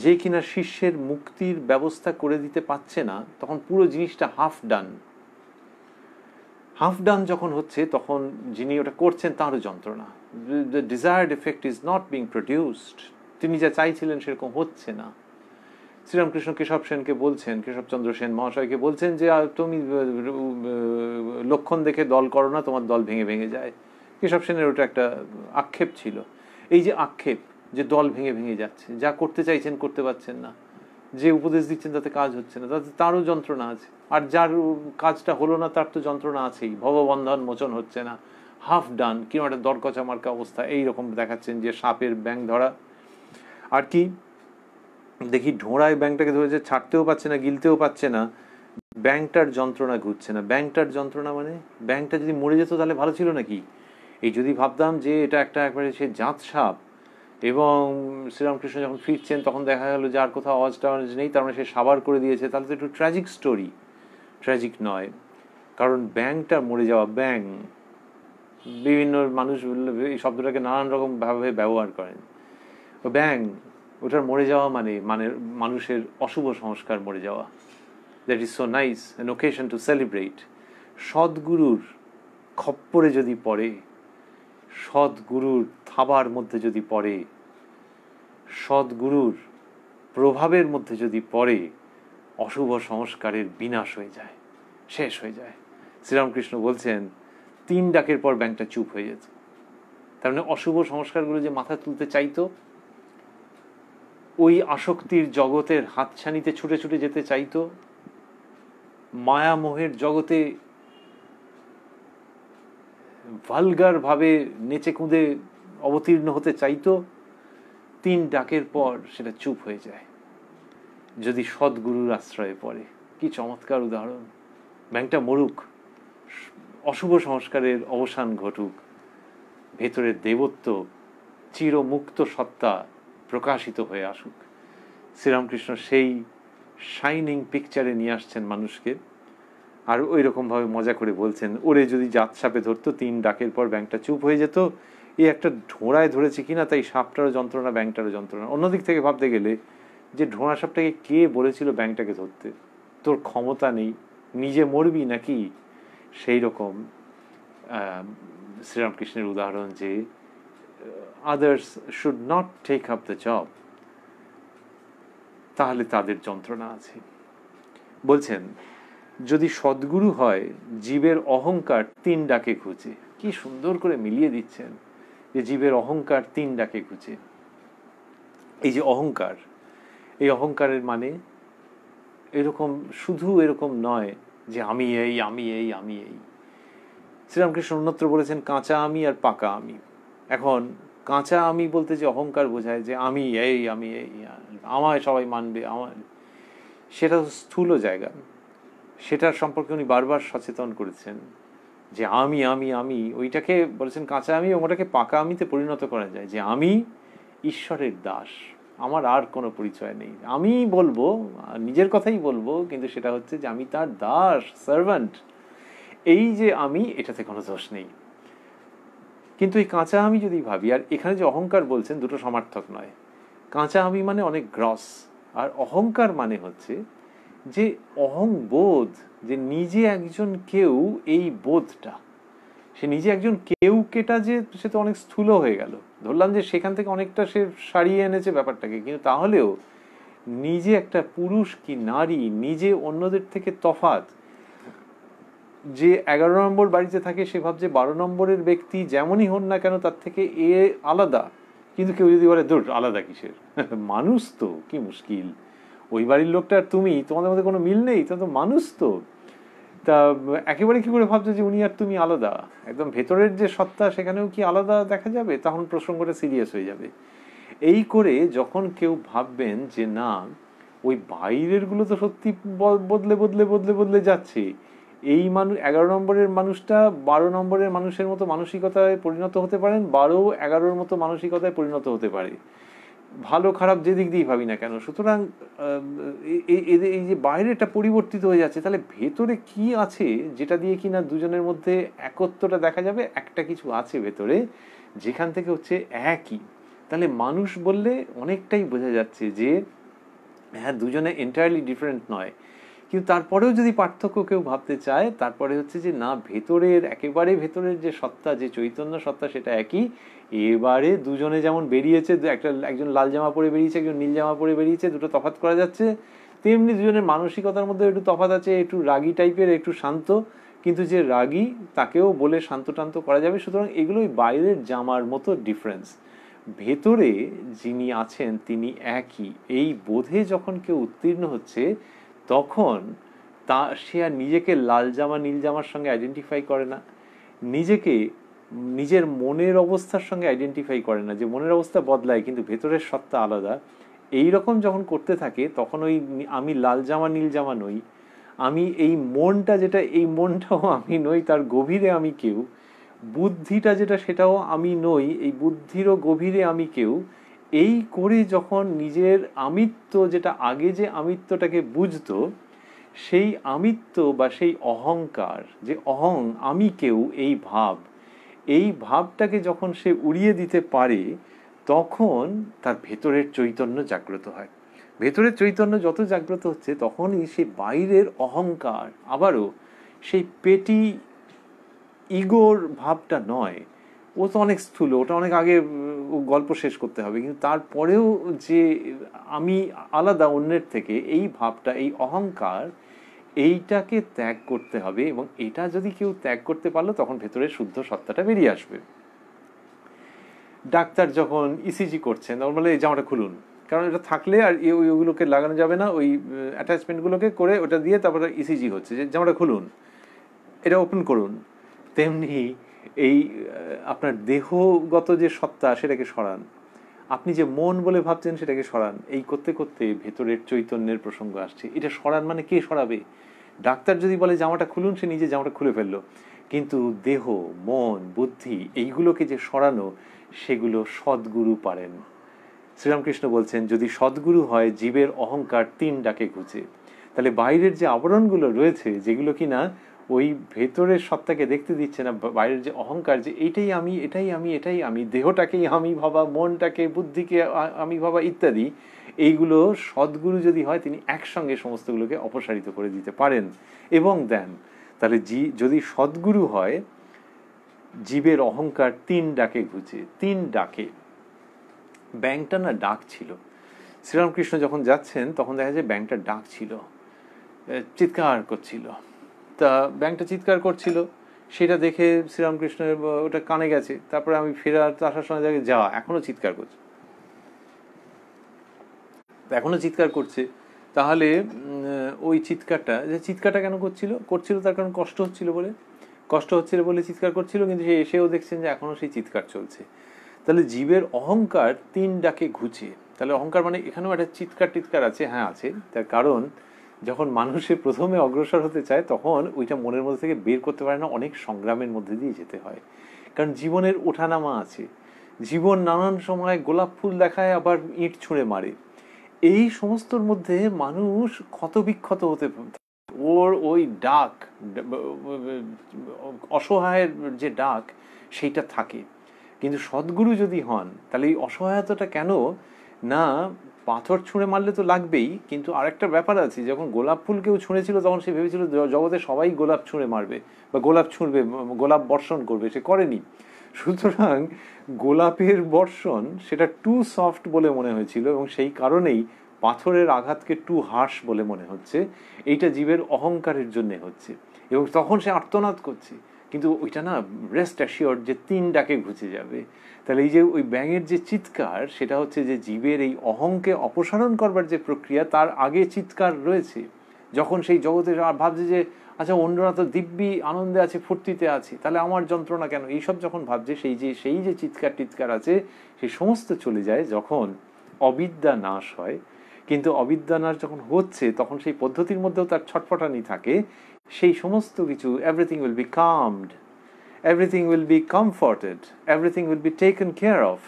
যে কিনা শিষ্যের মুক্তির ব্যবস্থা করে দিতে পারছে না, তখন পুরো জিনিসটা হাফ ডান যখন হচ্ছে, তখন যিনি ওটা করছেন তারও যন্ত্রণা। The desired effect is not being produced. তিনি যা চাইছিলেন সেরকম হচ্ছে না। শ্রীরামকৃষ্ণ কেশবচন্দ্র সেন মহাশয়কে বলছেন যে তুমি লক্ষণ দেখে দল করো না, তোমার দল ভেঙে ভেঙে যায়। কেশব সেনের ওটা একটা আক্ষেপ ছিল। এই যে আক্ষেপ, যে দল ভেঙে ভেঙে যাচ্ছে, যা করতে চাইছেন করতে পারছেন না, যে উপদেশ দিচ্ছেন তাতে কাজ হচ্ছে না, তাতে তারও যন্ত্রণা আছে। আর যার কাজটা হলো না তার তো যন্ত্রণা আছেই, ভববন্ধন মোচন হচ্ছে না, হাফ ডান, কিরকম একটা দরকচা মার্কা অবস্থা। এইরকম দেখাচ্ছেন যে সাপের ব্যাঙ ধরা। আর কি দেখি ঢোঁড়ায় ব্যাঙটাকে ধরেছে, ছাড়তেও পারছে না, গিলতেও পারছে না, ব্যাঙটার যন্ত্রণা ঘুরছে না। ব্যাঙটার যন্ত্রণা মানে ব্যাঙটা যদি মরে যেত তাহলে ভালো ছিল নাকি? এই যদি ভাবতাম যে এটা একটা একবারে সে জাত সাপ, এবং শ্রীরামকৃষ্ণ যখন ফিরছেন তখন দেখা গেল যে আর কোথাও আওয়াজ টাওয়াজ নেই, তার মানে সে সাবার করে দিয়েছে, তাহলে তো একটু ট্র্যাজিক স্টোরি। ট্র্যাজিক নয়, কারণ ব্যাঙটা মরে যাওয়া, ব্যাঙ, বিভিন্ন মানুষ এই শব্দটাকে নানান রকম ভাবে ব্যবহার করেন। ব্যাঙ, ওটার মরে যাওয়া মানে মানুষের অশুভ সংস্কার মরে যাওয়া। That is so nice an occasion to celebrate. সদ্গুরুর খপ্পরে যদি পড়ে, সদ্গুরুর থাবার মধ্যে যদি পড়ে, সদ্গুরুর প্রভাবের মধ্যে যদি পড়ে, অশুভ সংস্কারের বিনাশ হয়ে যায়, শেষ হয়ে যায়। শ্রীরামকৃষ্ণ বলছেন 3 ডাকের পর ব্যাঙটা চুপ হয়ে যেত। তার মানে অশুভ সংস্কারগুলো যে মাথা তুলতে চাইতো, ওই আসক্তির জগতের হাতছানিতে ছুটে ছুটে যেতে চাইতো, মায়ামোহের জগতে ভালগার ভাবে নেচে কুঁদে অবতীর্ণ হতে চাইতো, 3 ডাকের পর সেটা চুপ হয়ে যায় যদি সদ্গুরুর আশ্রয়ে পড়ে। কি চমৎকার উদাহরণ! ব্যাঙটা মরুক, অশুভ সংস্কারের অবসান ঘটুক, ভেতরের দেবত্ব, চিরমুক্ত সত্তা প্রকাশিত হয়ে আসুক। শ্রীরামকৃষ্ণ সেই শাইনিং পিকচারে নিয়ে আসছেন মানুষকে। আর ওই রকমভাবে মজা করে বলছেন, ওরে যদি জাত সাপে ধরতো 3 ডাকের পর ব্যাংকটা চুপ হয়ে যেত, এই একটা ঢোঁড়ায় ধরেছে কিনা তাই সাপটারও যন্ত্রণা, ব্যাংকটারও যন্ত্রণা। অন্যদিক থেকে ভাবতে গেলে যে ঢোঁড়া সাপটাকে কে বলেছিল ব্যাংকটাকে ধরতে? তোর ক্ষমতা নেই, নিজে মরবি নাকি? সেই রকম শ্রীরামকৃষ্ণের উদাহরণ যে others should not take up the job, তাহলে তাদের যন্ত্রণা আছে। বলছেন যদি সদ্গুরু হয়, জীবের অহংকার 3 ডাকে ঘুচে। কি সুন্দর করে মিলিয়ে দিচ্ছেন যে জীবের অহংকার 3 ডাকে ঘুচে। এই যে অহংকার, এই অহংকারের মানে এরকম শুধু এরকম নয় যে আমি এই আমি এই আমি এই। শ্রীরামকৃষ্ণ অন্যত্র বলেছেন কাঁচা আমি আর পাকা আমি। এখন কাঁচা আমি বলতে যে অহংকার বোঝায় যে আমি এই আমি এই, আমায় সবাই মানবে, আমার, সেটা স্থূল জায়গা। সেটার সম্পর্কে উনি বারবার সচেতন করেছেন যে আমি আমি আমি, ওইটাকে বলেছেন কাঁচা আমি, এবং ওটাকে পাকা আমিতে পরিণত করা যায় যে আমি ঈশ্বরের দাস, আমার আর কোনো পরিচয় নেই। আমি বলবো, নিজের কথাই বলবো, কিন্তু সেটা হচ্ছে যে আমি তার দাস, সার্ভেন্ট। এই যে আমি, এটাতে কোনো দোষ নেই। কিন্তু এই কাঁচা আমি যদি ভাবি, আর এখানে যে অহংকার বলছেন দুটো সমার্থক নয়। কাঁচা আমি মানে অনেক গ্রস, আর অহংকার মানে হচ্ছে যে অহংবোধ, যে নিজে একজন কেউ, এই বোধটা, সে নিজে একজন কেউ কেটা, যে সে তো অনেক স্থূল হয়ে গেল। ধরলাম যে সেখান থেকে অনেকটা সে সারিয়ে এনেছে ব্যাপারটাকে, কিন্তু তাহলেও নিজে একটা পুরুষ কি নারী, নিজে অন্যদের থেকে তফাৎ। যে 11 নম্বর বাড়িতে থাকে সে ভাবছে 12 নম্বরের ব্যক্তি যেমনই হন না কেন তার থেকে এ আলাদা। কিন্তু কেউ যদি বলে দূর, আলাদা কিসের, মানুষ তো, কি মুশকিল, ওই বাড়ির লোকটা আর তুমি, তোমাদের মধ্যে কোনো মিল নেই, তা তো মানুষ তো। তা একেবারে কি করে ভাবছো যে উনি আর তুমি আলাদা? একদম ভেতরের যে সত্তা সেখানেও কি আলাদা দেখা যাবে? তখন প্রসঙ্গটা সিরিয়াস হয়ে যাবে। এই করে যখন কেউ ভাববেন যে না, ওই বাইরের গুলো তো সত্যি বদলে বদলে বদলে বদলে যাচ্ছে, এই মানুষ 11 নম্বরের মানুষটা 12 নম্বরের মানুষের মতো মানসিকতায় পরিণত হতে পারেন, 12 11-র মতো মানসিকতায় পরিণত হতে পারে, ভালো খারাপ যে দিক দিয়ে ভাবি না কেন। সুতরাং এই যে বাইরেটা পরিবর্তিত হয়ে যাচ্ছে, তাহলে ভেতরে কি আছে যেটা দিয়ে কিনা দুজনের মধ্যে একত্বটা দেখা যাবে? একটা কিছু আছে ভেতরে যেখান থেকে হচ্ছে একই। তাহলে মানুষ বললে অনেকটাই বোঝা যাচ্ছে যে হ্যাঁ, দুজনে এন্টায়ারলি ডিফারেন্ট নয়, কিন্তু তারপরেও যদি পার্থক্য কেউ ভাবতে চায়, তারপরে হচ্ছে যে না, ভেতরের একেবারে ভেতরের যে সত্তা, যে চৈতন্য সত্তা, সেটা একই। এবারে দুজনে যেমন বেরিয়েছে, একজন লাল জামা পরে বেরিয়েছে, একজন নীল জামা পরে বেরিয়েছে, দুটো তফাৎ করা যাচ্ছে, তেমনি দুজনের মানসিকতার মধ্যে একটু তফাৎ আছে, একটু রাগী টাইপের, একটু শান্ত, কিন্তু যে রাগী তাকেও বলে শান্ত টান্ত করা যাবে। সুতরাং এগুলোই বাইরের জামার মতো ডিফারেন্স, ভেতরে যিনি আছেন তিনি একই। এই বোধে যখন কেউ উত্তীর্ণ হচ্ছে, তখন সে আর নিজেকে লাল জামা নীল জামার সঙ্গে আইডেন্টিফাই করে না, নিজেকে নিজের মনের অবস্থার সঙ্গে আইডেন্টিফাই করে না, যে মনের অবস্থা বদলায় কিন্তু ভেতরের সত্তা আলাদা। এই রকম যখন করতে থাকে, তখন ওই আমি লাল জামা নীল জামা নই, আমি এই মনটা, যেটা এই মনটাও আমি নই, তার গভীরে আমি কেউ, বুদ্ধিটা যেটা সেটাও আমি নই, এই বুদ্ধিরও গভীরে আমি কেউ। এই করে যখন নিজের আমিত্ব, যেটা আগে যে আমিত্বটাকে বুঝতো, সেই আমিত্ব বা সেই অহংকার, যে অহং আমি কেউ, এই ভাবটাকে যখন সে উড়িয়ে দিতে পারে, তখন তার ভেতরের চৈতন্য জাগ্রত হয়। ভেতরের চৈতন্য যত জাগ্রত হচ্ছে, তখনই সেই বাইরের অহংকার, আবারও সেই পেটি ইগোর ভাবটা নয়, ও তো অনেক স্থূল, ওটা অনেক আগে গল্প শেষ করতে হবে, কিন্তু তারপরেও যে আমি আলাদা অন্যের থেকে, এই ভাবটা, এই অহংকার, এইটাকে ত্যাগ করতে হবে। এবং এটা যদি কেউ ত্যাগ করতে পারলো, তখন ভেতরের শুদ্ধ সত্তাটা বেরিয়ে আসবে। ডাক্তার যখন ইসিজি করছেন, তখন বলে এই জামাটা খুলুন, কারণ এটা থাকলে আর ওইগুলোকে লাগানো যাবে না, ওই অ্যাটাচমেন্টগুলোকে করে ওটা দিয়ে তারপরে ইসিজি হচ্ছে, যে জামাটা খুলুন, এটা ওপেন করুন। তেমনি এই আপনার দেহগত যে সত্তা, সেটাকে সরান, আপনি যে মন বলে ভাবছেন সেটাকে সরান। এই করতে করতে ভেতরের চৈতন্যের প্রসঙ্গ আসছে। এটা সরান মানে কে সরাবে? ডাক্তার যদি বলে জামাটা খুলুন, সে নিজে জামাটা খুলে ফেললো, কিন্তু দেহ, মন, বুদ্ধি এইগুলোকে যে সরানো, সেগুলো সদ্গুরু পারেন। শ্রীরামকৃষ্ণ বলছেন, যদি সদ্গুরু হয় জীবের অহংকার 3 ডাকে ঘুচে। তাহলে বাইরের যে আবরণগুলো রয়েছে, যেগুলো কিনা ওই ভেতরের সত্তাকে দেখতে দিচ্ছে না, বাইরের যে অহংকার, যে এটাই আমি, এটাই আমি, এটাই আমি, দেহটাকেই আমি ভাবা, মনটাকে, বুদ্ধিকে আমি ভাবা ইত্যাদি, এইগুলো সদ্গুরু যদি হয় তিনি একসঙ্গে সমস্তগুলোকে অপসারিত করে দিতে পারেন এবং দেন। তাহলে যদি সদ্গুরু হয়, জীবের অহংকার 3 ডাকে ঘুচে। 3 ডাকে। ব্যাংকটা না ডাক ছিল। শ্রীরামকৃষ্ণ যখন যাচ্ছেন তখন দেখা যায় ব্যাংকটা ডাক ছিল, চিৎকার করছিল। তা ব্যাংকটা চিৎকার করছিল, সেটা দেখে শ্রীরামকৃষ্ণের ওটা কানে গেছে। তারপরে আমি আসার সময় দেখে যা এখনো চিৎকার করছে, এখনো চিৎকার করছে। তাহলে ওই চিৎকারটা কেন করছিল তার কারণ কষ্ট হচ্ছিল বলে চিৎকার করছিল, কিন্তু সে এসেও দেখছেন যে এখনো সেই চিৎকার চলছে। তাহলে জীবের অহংকার 3 ডাকে ঘুচে। তাহলে অহংকার মানে এখানেও একটা চিৎকার আছে, হ্যাঁ আছে। তার কারণ যখন মানুষের প্রথমে অগ্রসর হতে চায় তখন ওইটা মনের মধ্যে থেকে বের করতে পারে না, অনেক সংগ্রামের মধ্যে দিয়ে যেতে হয়। কারণ জীবনের ওঠানামা আছে, জীবন নানান সময় গোলাপ ফুল দেখায়, আবার ইট ছুঁড়ে মারে। এই সমস্তর মধ্যে মানুষ ক্ষতবিক্ষত হতে, ওর ওই ডাক, অসহায়ের যে ডাক, সেইটা থাকে। কিন্তু সদ্গুরু যদি হন তাহলে এই অসহায়তাটা কেন না, পাথর ছুঁড়ে মারলে তো লাগবেই, কিন্তু আরেকটা ব্যাপার আছে, যখন গোলাপ ফুল কেউ ছুঁড়েছিল তখন সে ভেবেছিল জগতে সবাই গোলাপ ছুঁড়ে মারবে বা গোলাপ ছুঁড়বে, গোলাপ বর্ষণ করবে, সে করেনি। সুতরাং গোলাপের বর্ষণ সেটা টু সফট বলে মনে হয়েছিল এবং সেই কারণেই পাথরের আঘাতকে টু হার্শ বলে মনে হচ্ছে। এইটা জীবের অহংকারের জন্য হচ্ছে এবং তখন সে আর্তনাদ করছে, কিন্তু ওইটা না রেস্ট অ্যাসিওর্ড যে 3 ডাকে ঘুচে যাবে। তাহলে এই যে ওই ব্যাঙের যে চিৎকার, সেটা হচ্ছে যে জীবের এই অহংকে অপসারণ করবার যে প্রক্রিয়া, তার আগে চিৎকার রয়েছে। যখন সেই জগতে ভাবছে যে আচ্ছা অন্যরা তো দিব্যি আনন্দে আছে, ফুর্তিতে আছে, তাহলে আমার যন্ত্রণা কেন, এইসব যখন ভাবছে, সেই যে চিৎকার আছে, সেই সমস্ত চলে যায় যখন অবিদ্যা নাশ হয়। কিন্তু অবিদ্যা নাশ যখন হচ্ছে তখন সেই পদ্ধতির মধ্যেও তার ছটফটানি থাকে। সেই সমস্ত কিছু, everything will be calmed, everything will be comforted, everything will be taken care of,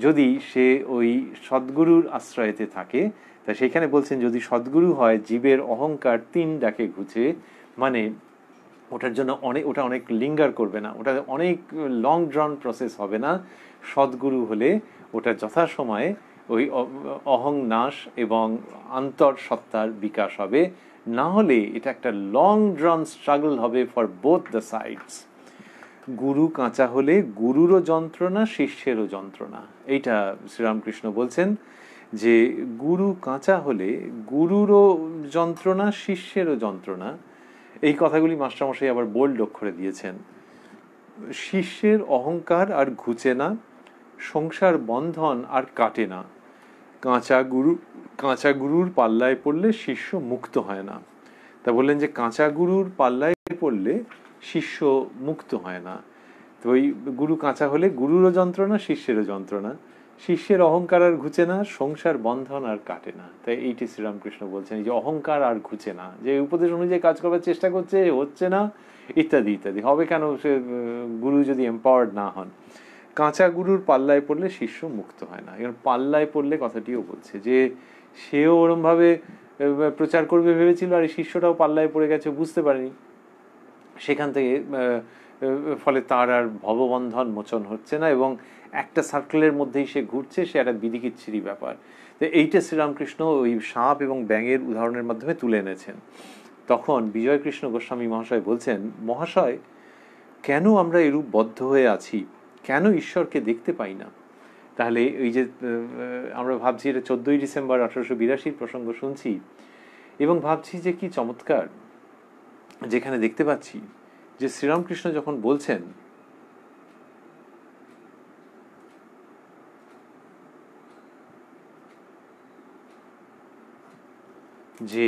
যদি সে ওই সদ্গুরুর আশ্রয়েতে থাকে। তা সেখানে বলছেন যদি সদ্গুরু হয় জীবের অহংকার 3 ডাকে ঘুচে, মানে ওটার জন্য ওটা অনেক লিঙ্গার করবে না, ওটা অনেক লং ড্রন প্রসেস হবে না। সদ্গুরু হলে ওটা যথাসময়ে ওই অহং নাশ এবং আন্তর সত্তার বিকাশ হবে। না হলে এটা একটা লং ড্রন স্ট্রাগল হবে ফর বোথ দ্য সাইডস। গুরু কাঁচা হলে গুরুরও যন্ত্রণা, শিষ্যেরও যন্ত্রণা। এইটা শ্রীরামকৃষ্ণ বলছেন যে গুরু কাঁচা হলে গুরুরও যন্ত্রণা, শিষ্যেরও যন্ত্রণা। এই কথাগুলি মাস্টারমশাই আবার বোল্ড অক্ষরে দিয়েছেন। শিষ্যের অহংকার আর ঘুচে না, সংসার বন্ধন আর কাটে না। কাঁচা গুরুর পাল্লায় পড়লে শিষ্য মুক্ত হয় না। তা বললেন যে কাঁচা গুরুর পাল্লায় পড়লে শিষ্য মুক্ত হয় না। তো ওই গুরু কাঁচা হলে গুরুরও যন্ত্রণা, শিষ্যেরও যন্ত্রণা। শিষ্যের অহংকার আর ঘুচে না, সংসার বন্ধন আর কাটে না। তাই এইটি শ্রীরামকৃষ্ণ বলছেন, এই যে অহংকার আর ঘুচে না, যে উপদেশ অনুযায়ী কাজ করবার চেষ্টা করছে, হচ্ছে না, ইত্যাদি ইত্যাদি। হবে কেন, সে গুরু যদি এম্পাওয়ার্ড না হন। কাঁচা গুরুর পাল্লায় পড়লে শিষ্য মুক্ত হয় না। এখন পাল্লায় পড়লে কথাটিও বলছে যে সেও ওরমভাবে প্রচার করবে ভেবেছিল, আর এই শিষ্যটাও পাল্লায় পড়ে গেছে, বুঝতে পারেনি। সেখান থেকে ফলে তার আর ভববন্ধন মোচন হচ্ছে না এবং একটা সার্কেলের মধ্যেই সে ঘুরছে, সে একটা বিধিকিচ্ছিরি ব্যাপার। তো এইটা শ্রীরামকৃষ্ণ ওই সাপ এবং ব্যাঙের উদাহরণের মাধ্যমে তুলে এনেছেন। তখন বিজয়কৃষ্ণ গোস্বামী মহাশয় বলছেন, মহাশয় কেন আমরা এরূপ বদ্ধ হয়ে আছি, কেন ঈশ্বরকে দেখতে পাই না? তাহলে ওই যে আমরা ভাবছি এটা 14ই ডিসেম্বর 1882 প্রসঙ্গ শুনছি এবং ভাবছি যে কি চমৎকার, যেখানে দেখতে পাচ্ছি যে শ্রীরামকৃষ্ণ যখন বলছেন যে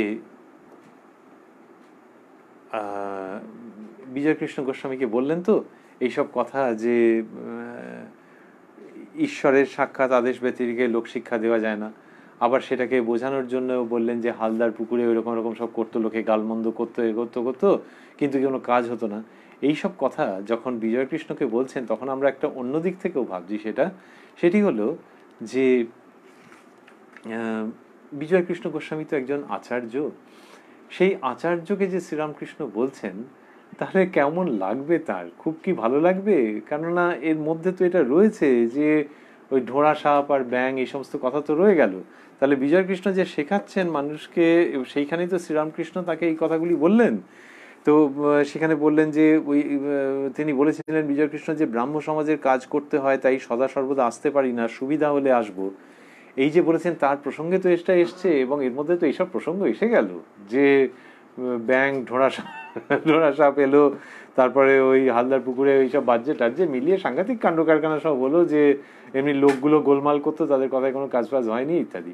বিজয়কৃষ্ণ গোস্বামীকে বললেন তো এইসব কথা যে ঈশ্বরের সাক্ষাৎ আদেশ ব্যতিরেকে লোকশিক্ষা দেওয়া যায় না, আবার সেটাকে বোঝানোর জন্য বললেন যে হালদার পুকুরে ওইরকম রকম সব করতো, লোকে গালমন্দ করতো, করতো, কিন্তু কোনো কাজ হতো না। এইসব কথা যখন বিজয়কৃষ্ণকে বলছেন তখন আমরা একটা অন্য দিক থেকেও ভাবছি, সেটি হলো যে বিজয়কৃষ্ণ গোস্বামী তো একজন আচার্য, সেই আচার্যকে যে শ্রীরামকৃষ্ণ বলছেন তাহলে কেমন লাগবে তার? খুব কি ভালো লাগবে? কেননা এর মধ্যে তো এটা রয়েছে যে ওই ঢোড়া সাপ আর ব্যাং এই সমস্ত কথা তো রয়ে গেল। তাহলে বিজয়কৃষ্ণ যে শেখাচ্ছেন মানুষকে, সেইখানেই তো শ্রীরামকৃষ্ণ তাকে এই কথাগুলি বললেন। তো সেখানে বললেন যে ওই তিনি বলেছিলেন বিজয়কৃষ্ণ যে ব্রাহ্ম সমাজের কাজ করতে হয়, তাই সদা সর্বদা আসতে পারি না, সুবিধা হলে আসবো। এই যে বলেছেন তার প্রসঙ্গে তো এটা এসছে, এবং এর মধ্যে তো এইসব প্রসঙ্গ এসে গেল যে ব্যাং ঢোড়া সাপ এলো, তারপরে ওই হালদার পুকুরে ওইসব বাজ্যে টাজ্যে মিলিয়ে সাংঘাতিক কাণ্ড কারখানা সব হলো, যে এমনি লোকগুলো গোলমাল করতো, তাদের কথায় কোনো কাজ বাজ হয়নি ইত্যাদি।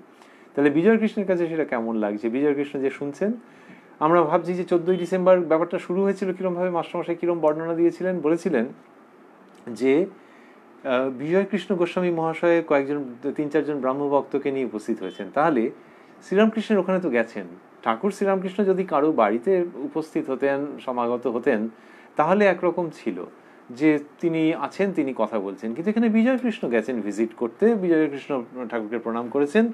তাহলে বিজয়কৃষ্ণের কাছে সেটা কেমন লাগছে? বিজয়কৃষ্ণ যে শুনছেন, আমরা ভাবছি যে 14ই ডিসেম্বর ব্যাপারটা শুরু হয়েছিল কিরম ভাবে, মাস্টারমশাই কিরম বর্ণনা দিয়েছিলেন, বলেছিলেন যে বিজয়কৃষ্ণ গোস্বামী মহাশয় কয়েকজন 3-4 জন ব্রাহ্মভক্তকে নিয়ে উপস্থিত হয়েছেন। তাহলে শ্রীরামকৃষ্ণের ওখানে তো গেছেন, ঠাকুর শ্রীরামকৃষ্ণ যদি কারো বাড়িতে উপস্থিত হতেন, সমাগত হতেন, তাহলে একরকম ছিল যে তিনি আছেন, তিনি কথা বলছেন। কিন্তু এখানে বিজয়কৃষ্ণ গেছেন ভিজিট করতে, বিজয়কৃষ্ণ ঠাকুরকে প্রণাম করেছেন।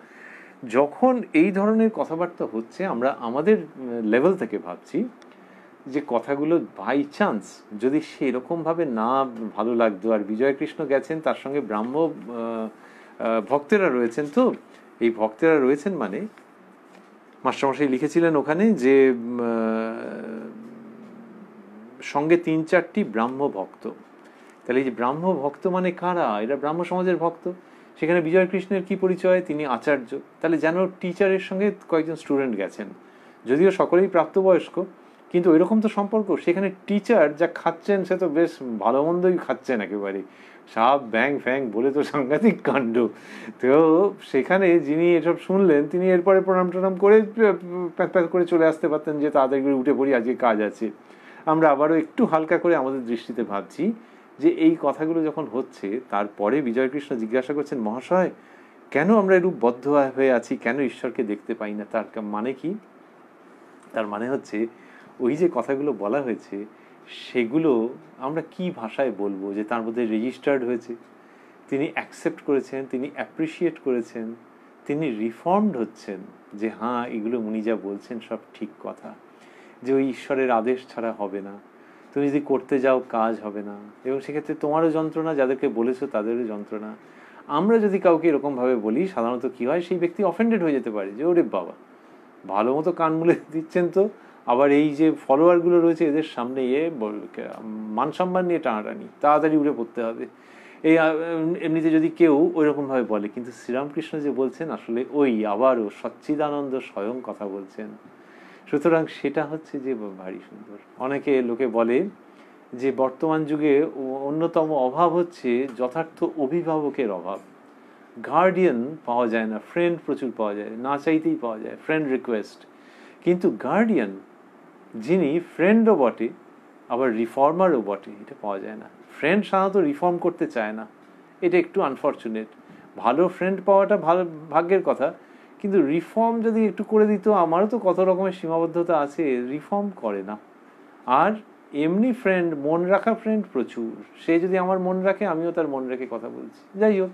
যখন এই ধরনের কথাবার্তা হচ্ছে, আমরা আমাদের লেভেল থেকে ভাবছি যে কথাগুলো বাই চান্স যদি সেরকম ভাবে না ভালো লাগতো, আর বিজয়কৃষ্ণ গেছেন, তার সঙ্গে ব্রাহ্ম ভক্তেরা রয়েছেন, তো এই ভক্তেরা রয়েছেন মানে মাস্টারমশাই লিখেছিলেন ওখানে যে সঙ্গে 3-4টি ব্রাহ্ম ভক্ত। তাহলে এই যে ব্রাহ্ম ভক্ত মানে কারা? এরা ব্রাহ্ম সমাজের ভক্ত। সেখানে বিজয়কৃষ্ণের কি পরিচয়? তিনি আচার্য। তাহলে যেন টিচারের সঙ্গে কয়েকজন স্টুডেন্ট গেছেন, যদিও সকলেই প্রাপ্তবয়স্ক, কিন্তু ওইরকম তো সম্পর্ক। সেখানে টিচার যা খাচ্ছেন সে তো বেশ ভালো মন্দই খাচ্ছেন একেবারে, সাপ ব্যাং ফ্যাং বলে তো সাংঘাতিক কাণ্ড। তো সেখানে যিনি এসব শুনলেন, তিনি এরপরে প্রণাম টনাম করে প্যাক প্যাক করে চলে আসতে পারতেন যে তাড়াতাড়ি করে উঠে পড়ি, আজকে কাজ আছে। আমরা আবারও একটু হালকা করে আমাদের দৃষ্টিতে ভাবছি যে এই কথাগুলো যখন হচ্ছে, তারপরে বিজয়কৃষ্ণ জিজ্ঞাসা করছেন, মহাশয় কেন আমরা এরূপ বদ্ধ হয়ে আছি, কেন ঈশ্বরকে দেখতে পাই না? তার মানে কি? তার মানে হচ্ছে ওই যে কথাগুলো বলা হয়েছে সেগুলো আমরা কি ভাষায় বলবো যে তার মধ্যে রেজিস্টার্ড হয়েছে, তিনি অ্যাকসেপ্ট করেছেন, তিনি অ্যাপ্রিসিয়েট করেছেন, তিনি রিফর্মড হচ্ছেন যে হ্যাঁ এগুলো উনি যা বলছেন সব ঠিক কথা, যে ওই ঈশ্বরের আদেশ ছাড়া হবে না, তুমি যদি করতে যাও কাজ হবে না, এবং সেক্ষেত্রে তোমারও যন্ত্রণা, যাদেরকে বলেছো তাদেরও যন্ত্রণা। আমরা যদি কাউকে এরকমভাবে বলি, সাধারণত কি হয়, সেই ব্যক্তি অফেন্ডেড হয়ে যেতে পারে যে ওরে বাবা ভালো মতো কান মুলে দিচ্ছেন তো, আবার এই যে ফলোয়ারগুলো রয়েছে এদের সামনে মান সম্মান নিয়ে টানাটানি, তাড়াতাড়ি উঠে পড়তে হবে, এই এমনিতে যদি কেউ ওইরকম ভাবে বলে। কিন্তু শ্রীরামকৃষ্ণ যে বলছেন আসলে ওই আবারও সচ্চিদানন্দ স্বয়ং কথা বলছেন। সুতরাং সেটা হচ্ছে যে ভারী সুন্দর। অনেকে লোকে বলে যে বর্তমান যুগে অন্যতম অভাব হচ্ছে যথার্থ অভিভাবকের অভাব। গার্ডিয়ান পাওয়া যায় না, ফ্রেন্ড প্রচুর পাওয়া যায়, না চাইতেই পাওয়া যায় ফ্রেন্ড রিকোয়েস্ট, কিন্তু গার্ডিয়ান যিনি ফ্রেন্ডও বটে আবার রিফর্মারও বটে, এটা পাওয়া যায় না। ফ্রেন্ড সাধারণত রিফর্ম করতে চায় না, এটা একটু আনফর্চুনেট। ভালো ফ্রেন্ড পাওয়াটা ভালো ভাগ্যের কথা, কিন্তু রিফর্ম যদি একটু করে দিত, আমারও তো কত রকমের সীমাবদ্ধতা আছে, রিফর্ম করে না। আর এমনি ফ্রেন্ড, মন রাখা ফ্রেন্ড প্রচুর, সে যদি আমার মন রাখে আমিও তার মন রেখে কথা বলছি। যাই হোক,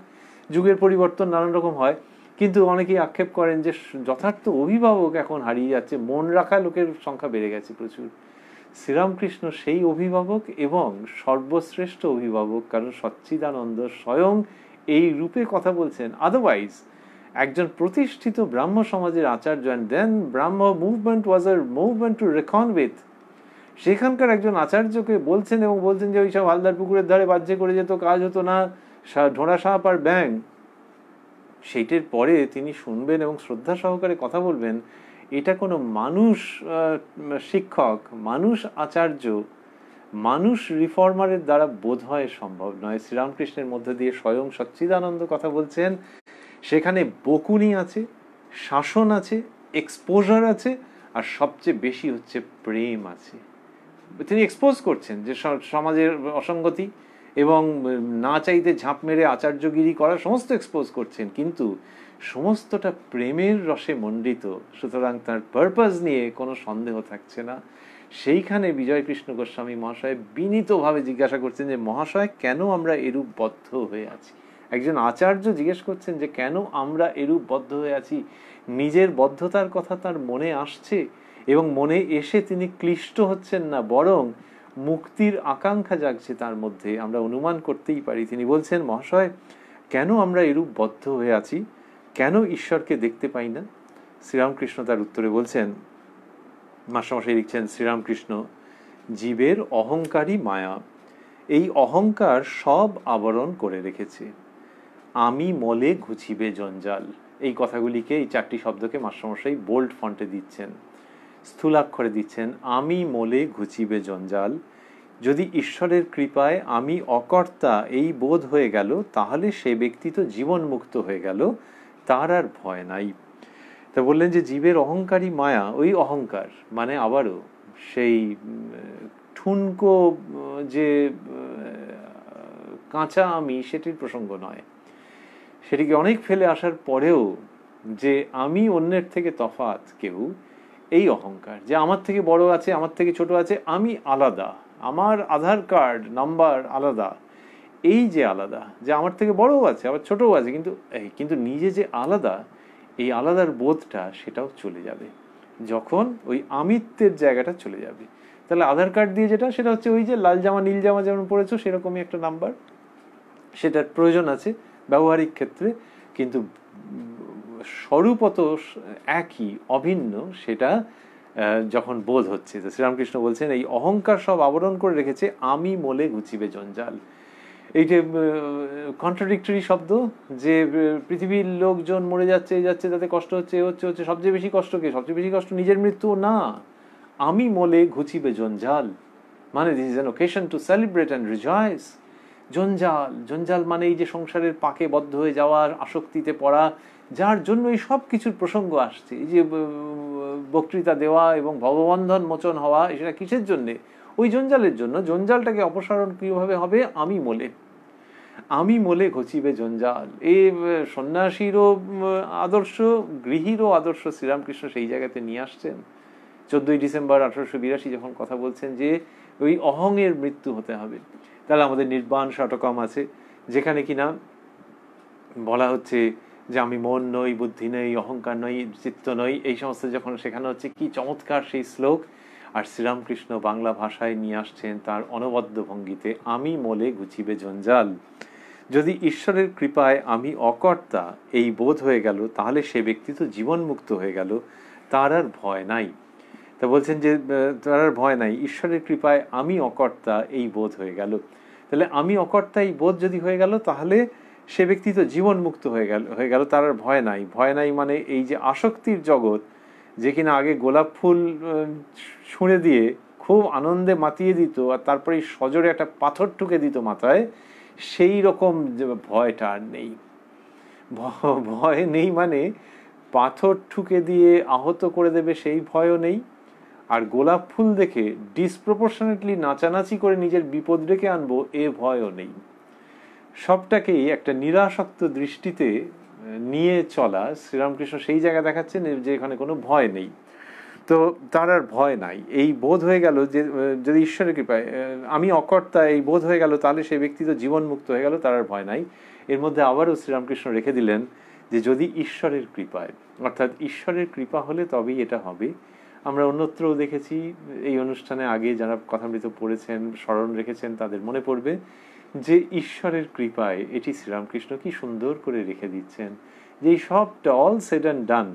যুগের পরিবর্তন নানান রকম হয়, কিন্তু অনেকেই আক্ষেপ করেন যে যথার্থ অভিভাবক এখন হারিয়ে যাচ্ছে, মন রাখা লোকের সংখ্যা বেড়ে গেছে প্রচুর। শ্রীরামকৃষ্ণ সেই অভিভাবক এবং সর্বশ্রেষ্ঠ অভিভাবক, কারণ সচ্চিদানন্দ স্বয়ং এই রূপে কথা বলছেন। আদারওয়াইজ একজন প্রতিষ্ঠিত ব্রাহ্ম সমাজের আচার্য, and then Brahmo movement was a movement to reckon with, সেখানকার একজন আচার্যকে বলছেন এবং বলছেন যে ওইসব হালদার পুকুরের ধারে বাজ্যে করে যেত, কাজ হতো না, ঢোড়া সাপ আর ব্যাং, সেইটার পরে তিনি শুনবেন এবং শ্রদ্ধা সহকারে কথা বলবেন। এটা কোনো মানুষ শিক্ষক, মানুষ আচার্য, মানুষ রিফর্মারের দ্বারা বোধ হয় সম্ভব নয়। শ্রীরামকৃষ্ণের মধ্যে দিয়ে স্বয়ং সচ্চিদানন্দ কথা বলছেন, সেখানে বকুনি আছে, শাসন আছে, এক্সপোজার আছে, আর সবচেয়ে বেশি হচ্ছে প্রেম আছে। তিনি এক্সপোজ করছেন যে সমাজের অসঙ্গতি এবং না চাইতে ঝাঁপ মেরে আচার্যগিরি করা সমস্ত এক্সপোজ করছেন, কিন্তু সমস্তটা প্রেমের রসে মণ্ডিত, সুতরাং তার পারপাস নিয়ে কোনো সন্দেহ থাকছে না। সেইখানে বিজয় কৃষ্ণ গোস্বামী মহাশয় বিনীতভাবে জিজ্ঞাসা করছেন যে মহাশয় কেন আমরা এরূপ বদ্ধ হয়ে আছি। একজন আচার্য জিজ্ঞেস করছেন যে কেন আমরা এরূপ বদ্ধ হয়ে আছি। নিজের বদ্ধতার কথা তার মনে আসছে এবং মনে এসে তিনি ক্লিষ্ট হচ্ছেন না, বরং মুক্তির আকাঙ্ক্ষা জাগছে তার মধ্যে। আমরা অনুমান করতেই পারি তিনি বলছেন মহাশয় কেন আমরা এরূপ বদ্ধ হয়ে আছি, কেন ঈশ্বরকে দেখতে পাই না। শ্রীরামকৃষ্ণ তার উত্তরে বলছেন, মাস্টারমশাই লিখছেন, শ্রীরামকৃষ্ণ, জীবের অহংকারী মায়া, এই অহংকার সব আবরণ করে রেখেছে। আমি মলে ঘুচিবে জঞ্জাল, এই কথাগুলিকে, এই চারটি শব্দকে মাস্টারমশাই বোল্ড ফন্টে দিচ্ছেন, স্থূলাক্ষরে দিচ্ছেন। আমি মলে ঘুচিবে জঞ্জাল, যদি ঈশ্বরের কৃপায় আমি অকর্তা এই বোধ হয়ে গেল, তাহলে সে ব্যক্তি তো জীবন মুক্ত হয়ে গেল, তার আর ভয় নাই। তা বললেন যে জীবের অহংকারী মায়া, ওই অহংকার মানে আবারও সেই ঠুনকো যে কাঁচা আমি, সেটির প্রসঙ্গ নয়। সেটিকে অনেক ফেলে আসার পরেও যে আমি অন্যের থেকে তফাৎ কেউ, এই অহংকার যে আমার থেকে বড় আছে, আমার থেকে ছোট আছে, আমি আলাদা, আমার আধার কার্ড নাম্বার আলাদা, এই যে আলাদা, যে আমার থেকে বড়ও আছে আবার ছোটও আছে, কিন্তু নিজে যে আলাদা, এই আলাদার বোধটা সেটাও চলে যাবে যখন ওই আমিত্বের জায়গাটা চলে যাবে। তাহলে আধার কার্ড দিয়ে যেটা, সেটা হচ্ছে ওই যে লাল জামা নীল জামা যেমন পড়েছো সেরকমই একটা নাম্বার, সেটার প্রয়োজন আছে ব্যবহারিক ক্ষেত্রে, কিন্তু স্বরূপত একই, অভিন্ন, সেটা যখন বোধ হচ্ছে। তো শ্রীরামকৃষ্ণ বলছেন এই অহংকার সব আবরণ করে রেখেছে, আমি মলে ঘুচিবে জঞ্জাল। এইটা কন্ট্রাডিক্টরি শব্দ, যে পৃথিবীর লোকজন মরে যাচ্ছে, যাচ্ছে, তাতে কষ্ট হচ্ছে, হচ্ছে, সবচেয়ে বেশি কষ্ট কে? সবচেয়ে বেশি কষ্ট নিজের মৃত্যু না, আমি মলে ঘুচিবে জঞ্জাল, মানে this is an occasion to celebrate and rejoice. জঞ্জাল, জঞ্জাল মানে এই যে সংসারের পাকে বদ্ধ হয়ে যাওয়ার, আসক্তিতে পড়া, যার জন্য এই সব কিছুর প্রসঙ্গ আসছে। এই যে বক্তৃতা দেওয়া এবং ভববন্ধন মোচন হওয়া, সেটা কিসের জন্যে? ওই জঞ্জালের জন্য। জঞ্জালটাকে অপসারণ কিভাবে হবে? আমি মলে, আমি মলে ঘুচিবে জঞ্জাল। এই সন্ন্যাসীরও আদর্শ, গৃহীরও আদর্শ শ্রীরামকৃষ্ণ সেই জায়গাতে নিয়ে আসছেন। 14ই ডিসেম্বর 1882 যখন কথা বলছেন যে ওই অহংয়ের মৃত্যু হতে হবে। তাহলে আমাদের নির্বাণ ষটকম আছে, যেখানে কিনা বলা হচ্ছে যে আমি মন নই, বুদ্ধি নই, অহংকার নই, চিত্ত নই, এই সমস্ত যখন শেখানো হচ্ছে, কি চমৎকার সেই শ্লোক। আর শ্রীরামকৃষ্ণ বাংলা ভাষায় নিয়ে আসছেন তার অনবদ্য ভঙ্গিতে, আমি মলে ঘুচিবে জঞ্জাল, যদি ঈশ্বরের কৃপায় আমি অকর্তা এই বোধ হয়ে গেল, তাহলে সে ব্যক্তি তো জীবন মুক্ত হয়ে গেল, তার আর ভয় নাই। তা বলছেন যে তার আর ভয় নাই, ঈশ্বরের কৃপায় আমি অকর্তা এই বোধ হয়ে গেল। তাহলে আমি অকর্তা এই বোধ যদি হয়ে গেল, তাহলে সে ব্যক্তি তো জীবন মুক্ত হয়ে গেল, তার আর ভয় নাই। ভয় নাই মানে এই যে আসক্তির জগৎ, যে কিনা আগে গোলাপ ফুল ছুঁড়ে দিয়ে খুব আনন্দে মাতিয়ে দিত, আর তারপরে সজোরে একটা পাথর ঠুকে দিত মাথায়, সেই রকম ভয়টা আর নেই। ভয় নেই মানে পাথর ঠুকে দিয়ে আহত করে দেবে সেই ভয়ও নেই, আর গোলাপ ফুল দেখে ডিসপ্রপোর্শনেটলি নাচানাচি করে নিজের বিপদ ডেকে আনবো এ ভয়ও নেই। সবটাকেই একটা নিরাসক্ত দৃষ্টিতে নিয়ে চলা শ্রীরামকৃষ্ণ সেই জায়গা দেখাচ্ছেন যে এখানে কোনো ভয় নেই। তো তার আর ভয় নাই, এই বোধ হয়ে গেল যে যদি ঈশ্বরের কৃপায় আমি অকর্তা এই বোধ হয়ে গেল, তাহলে সেই ব্যক্তি তো জীবন মুক্ত হয়ে গেল, তার আর ভয় নাই। এর মধ্যে আবারও শ্রীরামকৃষ্ণ রেখে দিলেন যে যদি ঈশ্বরের কৃপায়, অর্থাৎ ঈশ্বরের কৃপা হলে তবেই এটা হবে। আমরা অন্যত্রও দেখেছি, এই অনুষ্ঠানে আগে যারা কথামৃত পড়েছেন, স্মরণ রেখেছেন, তাদের মনে পড়বে যে ঈশ্বরের কৃপায়, এটি শ্রীরামকৃষ্ণ কি সুন্দর করে রেখে দিচ্ছেন যে এই সবটা অল সেড অ্যান্ড ডান,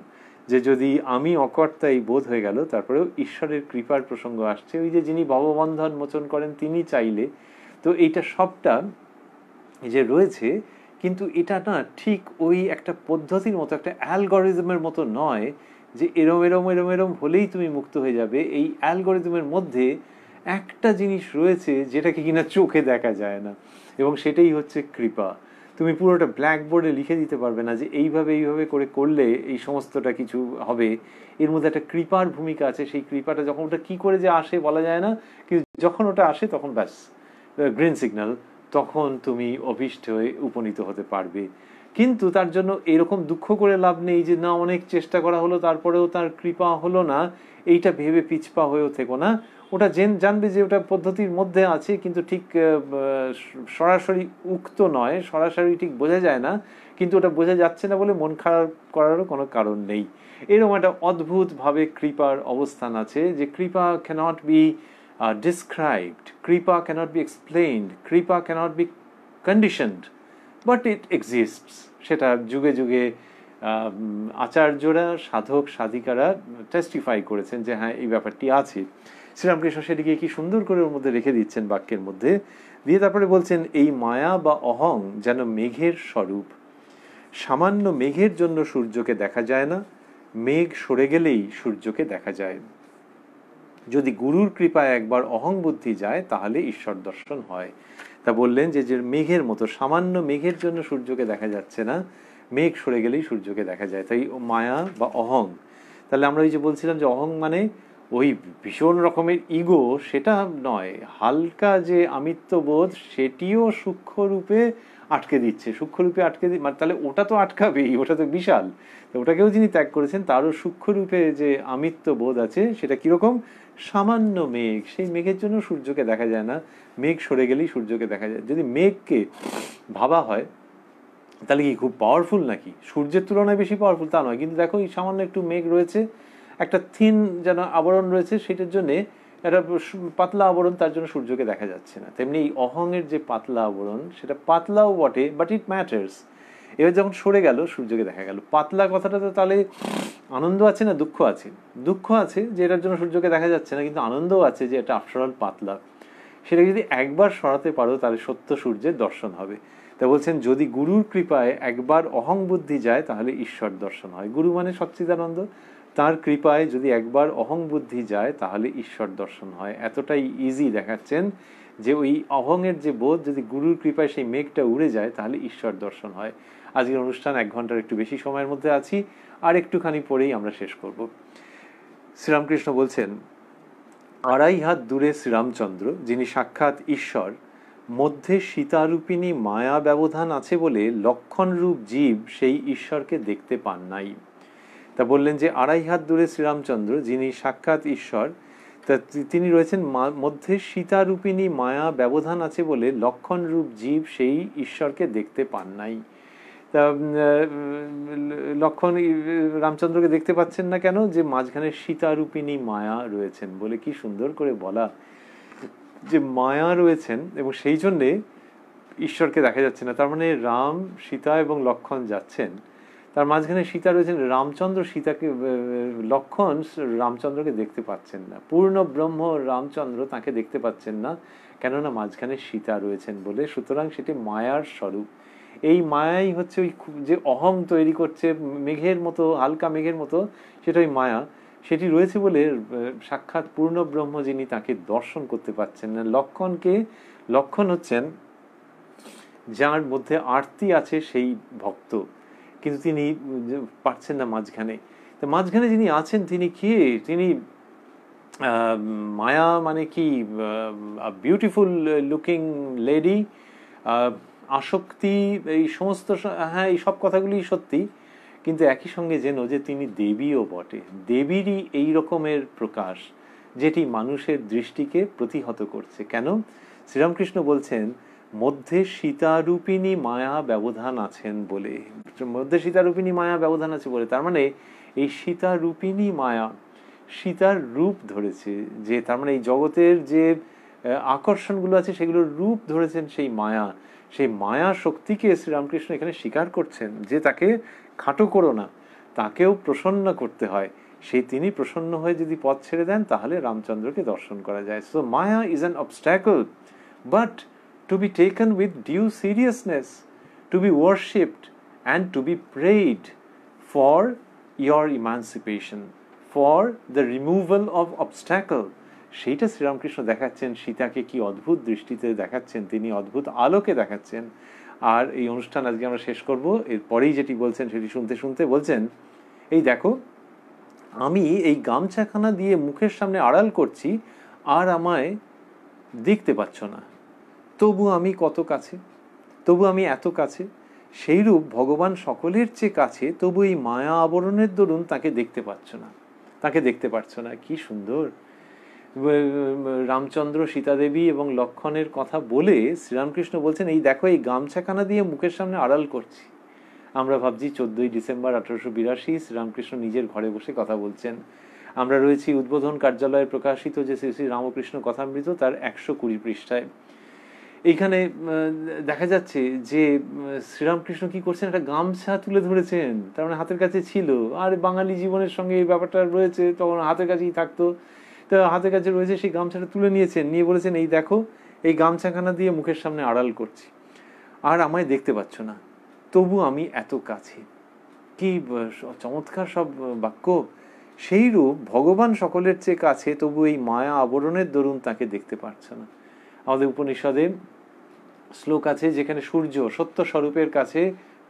যে যদি আমি অকর্তা এই বোধ হয়ে গেল, তারপরেও ঈশ্বরের কৃপার প্রসঙ্গ আসছে, ওই যে যিনি ভববন্ধন মোচন করেন তিনি চাইলে। তো এইটা সবটা যে রয়েছে, কিন্তু এটা না ঠিক ওই একটা পদ্ধতির মতো, একটা অ্যালগরিদমের মতো নয় যে এরম এরম এরম এরম হলেই তুমি মুক্ত হয়ে যাবে। এই অ্যালগরিদমের মধ্যে একটা জিনিস রয়েছে যেটাকে কিনা চোখে দেখা যায় না, এবং সেটাই হচ্ছে কৃপা। তুমি পুরোটা ব্ল্যাকবোর্ডে লিখে দিতে পারবে না যে এইভাবে এইভাবে করে করলে এই সমস্তটা কিছু হবে। এর মধ্যে একটা কৃপার ভূমিকা আছে, সেই কৃপাটা যখন ওটা কি করে যে আসে বলা যায় না, কিন্তু যখন ওটা আসে তখন ব্যাস গ্রিন সিগন্যাল, তখন তুমি অভীষ্ট হয়ে উপনীত হতে পারবে। কিন্তু তার জন্য এরকম দুঃখ করে লাভ নেই যে না অনেক চেষ্টা করা হলো তারপরেও তার কৃপা হলো না, এইটা ভেবে পিছপা হয়েও থেকো না। ওটা জানবে যে ওটা পদ্ধতির মধ্যে আছে, কিন্তু ঠিক সরাসরি উক্ত নয়, সরাসরি ঠিক বোঝা যায় না, কিন্তু ওটা বোঝা যাচ্ছে না বলে মন খারাপ করারও কোনো কারণ নেই। এরকম একটা অদ্ভুতভাবে কৃপার অবস্থান আছে যে কৃপা ক্যানট বি described, কৃপা cannot be explained, কৃপা cannot be conditioned, but it exists. সেটা যুগে যুগে আচার্যরা, সাধক সাধিকারা টেস্টিফাই করেছেন যে হ্যাঁ এই ব্যাপারটি আছে। শ্রীরামকৃষ্ণ সেটিকে কি সুন্দর করে ওর মধ্যে রেখে দিচ্ছেন বাক্যের মধ্যে, দিয়ে তারপরে বলছেন এই মায়া বা অহং যেন মেঘের স্বরূপ। সামান্য মেঘের জন্য সূর্যকে দেখা যায় না, মেঘ সরে গেলেই সূর্যকে দেখা যায়। যদি গুরুর কৃপায় একবার অহং বুদ্ধি যায় তাহলে ঈশ্বর দর্শন হয়। তা বললেন যে মেঘের মতো, সামান্য মেঘের জন্য সূর্যকে দেখা যাচ্ছে না, মেঘ সরে গেলেই সূর্যকে দেখা যায়। তাই মায়া বা অহং, তাহলে আমরা ওই যে বলছিলাম যে অহং মানে ওই ভীষণ রকমের ইগো, সেটা নয়, হালকা যে আমিত্ববোধ সেটিও সূক্ষ্ম রূপে আটকে দিচ্ছে, সূক্ষ্ম রূপে আটকে মানে তাহলে ওটা তো আটকাবেই, ওটা তো বিশাল। তো ওটাকেও যিনি ত্যাগ করেছেন তারও সূক্ষ্ম রূপে যে আমিত্ববোধ আছে, সেটা কিরকম, সামান্য মেঘ, সেই মেঘের জন্য সূর্যকে দেখা যায় না, মেঘ সরে গেলেই সূর্যকে দেখা যায়। যদি মেঘকে ভাবা হয় তাহলে কি খুব পাওয়ারফুল নাকি, সূর্যের তুলনায় বেশি পাওয়ারফুল তা নয়, কিন্তু দেখো এই সামান্য একটু মেঘ রয়েছে, একটা থিন যেন আবরণ রয়েছে, সেটার জন্য একটা পাতলা আবরণ, তার জন্য সূর্যকে দেখা যাচ্ছে না। তেমনি এই অহংয়ের যে পাতলা আবরণ, সেটা পাতলাও বটে, বাট ইট ম্যাটার্স। এবার যখন সরে গেল সূর্যকে দেখা গেল। পাতলা কথাটা তো তাহলে আনন্দ আছে না দুঃখ আছে? দুঃখ আছে যে এটার জন্য সূর্যকে দেখা যাচ্ছে না, কিন্তু আনন্দও আছে যে এটা আফটারঅল পাতলা। সেটা যদি একবার সরাতে পারো তাহলে সত্য সূর্যের দর্শন হবে। তা বলছেন যদি গুরুর কৃপায় একবার অহং বুদ্ধি যায় তাহলে ঈশ্বর দর্শন হয়। গুরু মানে সচ্চিদানন্দ, তার কৃপায় যদি একবার অহং বুদ্ধি যায় তাহলে ঈশ্বর দর্শন হয়। এতটাই ইজি দেখাচ্ছেন যে ওই অহংয়ের যে বোধ, যদি গুরুর কৃপায় সেই মেঘটা উড়ে যায় তাহলে ঈশ্বর দর্শন হয়। আজকের অনুষ্ঠান 1 ঘন্টার একটু বেশি সময়ের মধ্যে আছি, আর একটুখানি পরেই আমরা শেষ করব। শ্রীরামকৃষ্ণ বলছেন 2.5 হাত দূরে শ্রীরামচন্দ্র, যিনি সাক্ষাৎ ঈশ্বর, মধ্যে সীতারূপিণী মায়া ব্যবধান আছে বলে লক্ষণ রূপ জীব সেই ঈশ্বরকে দেখতে পান নাই। তা বললেন যে 2.5 হাত দূরে শ্রীরামচন্দ্র, যিনি সাক্ষাৎ ঈশ্বর, তা তিনি রয়েছেন মধ্যে সীতারূপিণী মায়া ব্যবধান আছে বলে লক্ষণ রূপ জীব সেই ঈশ্বরকে দেখতে পান নাই। তা লক্ষণ রামচন্দ্রকে দেখতে পাচ্ছেন না কেন? যে মাঝখানে সীতারূপিণী মায়া রয়েছেন বলে। কি সুন্দর করে বলা যে মায়া রয়েছেন এবং সেই জন্যে ঈশ্বরকে দেখা যাচ্ছে না। তার মানে রাম, সীতা এবং লক্ষণ যাচ্ছেন, তার মাঝখানে সীতা রয়েছেন। রামচন্দ্র সীতাকে, লক্ষণ রামচন্দ্রকে দেখতে পাচ্ছেন না, পূর্ণ ব্রহ্ম রামচন্দ্র তাকে দেখতে পাচ্ছেন না, কেননা মাঝখানে সীতা রয়েছেন বলে। সুতরাং সেটি মায়ার স্বরূপ। এই মায়াই হচ্ছে ওই যে অহং তৈরি করছে মেঘের মতো, হালকা মেঘের মতো, সেটা ওই মায়া, সেটি রয়েছে বলে সাক্ষাৎ পূর্ণ ব্রহ্ম যিনি তাকে দর্শন করতে পাচ্ছেন না। লক্ষণকে, লক্ষণ হচ্ছেন যার মধ্যে আরতি আছে সেই ভক্ত, কিন্তু তিনি পারছেন না মাঝখানে। তো মাঝখানে যিনি আছেন তিনি কে? তিনি মায়া মানে কি, বিউটিফুল লুকিং লেডি, আসক্তি, এই সমস্ত, হ্যাঁ এই সব কথাগুলি সত্যি, কিন্তু একই সঙ্গে যেন যে তিনি দেবীও বটে। দেবীরই এই রকমের প্রকাশ যেটি মানুষের দৃষ্টিকে প্রতিহত করছে। কেন? শ্রীরামকৃষ্ণ বলছেন মধ্যে সীতারূপিণী মায়া ব্যবধান আছেন বলে, মধ্যে সীতারূপিণী মায়া ব্যবধান আছে বলে। তার মানে এই সীতারূপিণী মায়া সীতার রূপ ধরেছে, যে তার মানে এই জগতের যে আকর্ষণগুলো আছে সেগুলোর রূপ ধরেছেন সেই মায়া। সেই মায়া শক্তিকে শ্রীরামকৃষ্ণ এখানে স্বীকার করছেন যে তাকে খাটো করো না, তাকেও প্রসন্ন করতে হয়। সেই তিনি প্রসন্ন হয়ে যদি পথ ছেড়ে দেন তাহলে রামচন্দ্রকে দর্শন করা যায়। So Maya is an obstacle, but to be taken with due seriousness, to be worshipped and to be prayed for your emancipation, for the removal of obstacle. সেইটা শ্রীরামকৃষ্ণ দেখাচ্ছেন, সীতাকে কি অদ্ভুত দৃষ্টিতে দেখাচ্ছেন, তিনি অদ্ভুত আলোকে দেখাচ্ছেন। আর এই অনুষ্ঠান আজকে আমরা শেষ করব, এরপরেই যেটি বলছেন সেটি শুনতে শুনতে বলছেন এই দেখো আমি এই গামছাখানা দিয়ে মুখের সামনে আড়াল করছি আর আমায় দেখতে পাচ্ছ না, তবু আমি কত কাছে, তবু আমি এত কাছে। সেইরূপ ভগবান সকলের চেয়ে কাছে, তবু এই মায়া আবরণের দরুন তাকে দেখতে পাচ্ছ না, তাকে দেখতে পাচ্ছ না। কি সুন্দর! রামচন্দ্র, সীতাদেবী এবং লক্ষণের কথা বলে শ্রীরামকৃষ্ণ বলছেন, এই দেখো এই গামছাখানা দিয়ে মুখের সামনে আড়াল করছি। আমরা ভাবছি 14ই ডিসেম্বর 1882 শ্রীরামকৃষ্ণ নিজের ঘরে বসে কথা বলছেন। আমরা রয়েছি উদ্বোধন কার্যালয়ে প্রকাশিত যে শ্রী শ্রী রামকৃষ্ণ কথামৃত, তার 120 পৃষ্ঠায়। এইখানে দেখা যাচ্ছে যে শ্রীরামকৃষ্ণ কি করছেন, একটা গামছা তুলে ধরেছেন, তার মানে হাতের কাছে ছিল। আর বাঙালি জীবনের সঙ্গে এই ব্যাপারটা রয়েছে, তখন হাতের কাছেই থাকতো, তো হাতের কাছে রয়েছে, সেই গামছাটা তুলে নিয়েছেন, নিয়ে বলেছেন এই দেখো এই গামছাখানা দিয়ে মুখের সামনে আড়াল করছি, আর আমায় দেখতে পাচ্ছ না, তবু আমি এত কাছে। কি চমৎকার সব বাক্য! সেইরূপ ভগবান সকলের চেয়ে কাছে, তবু এই মায়া আবরণের দরুন তাকে দেখতে পাচ্ছ না। আমাদের উপনিষদে শ্লোক আছে যেখানে সূর্য সত্য স্বরূপের কাছে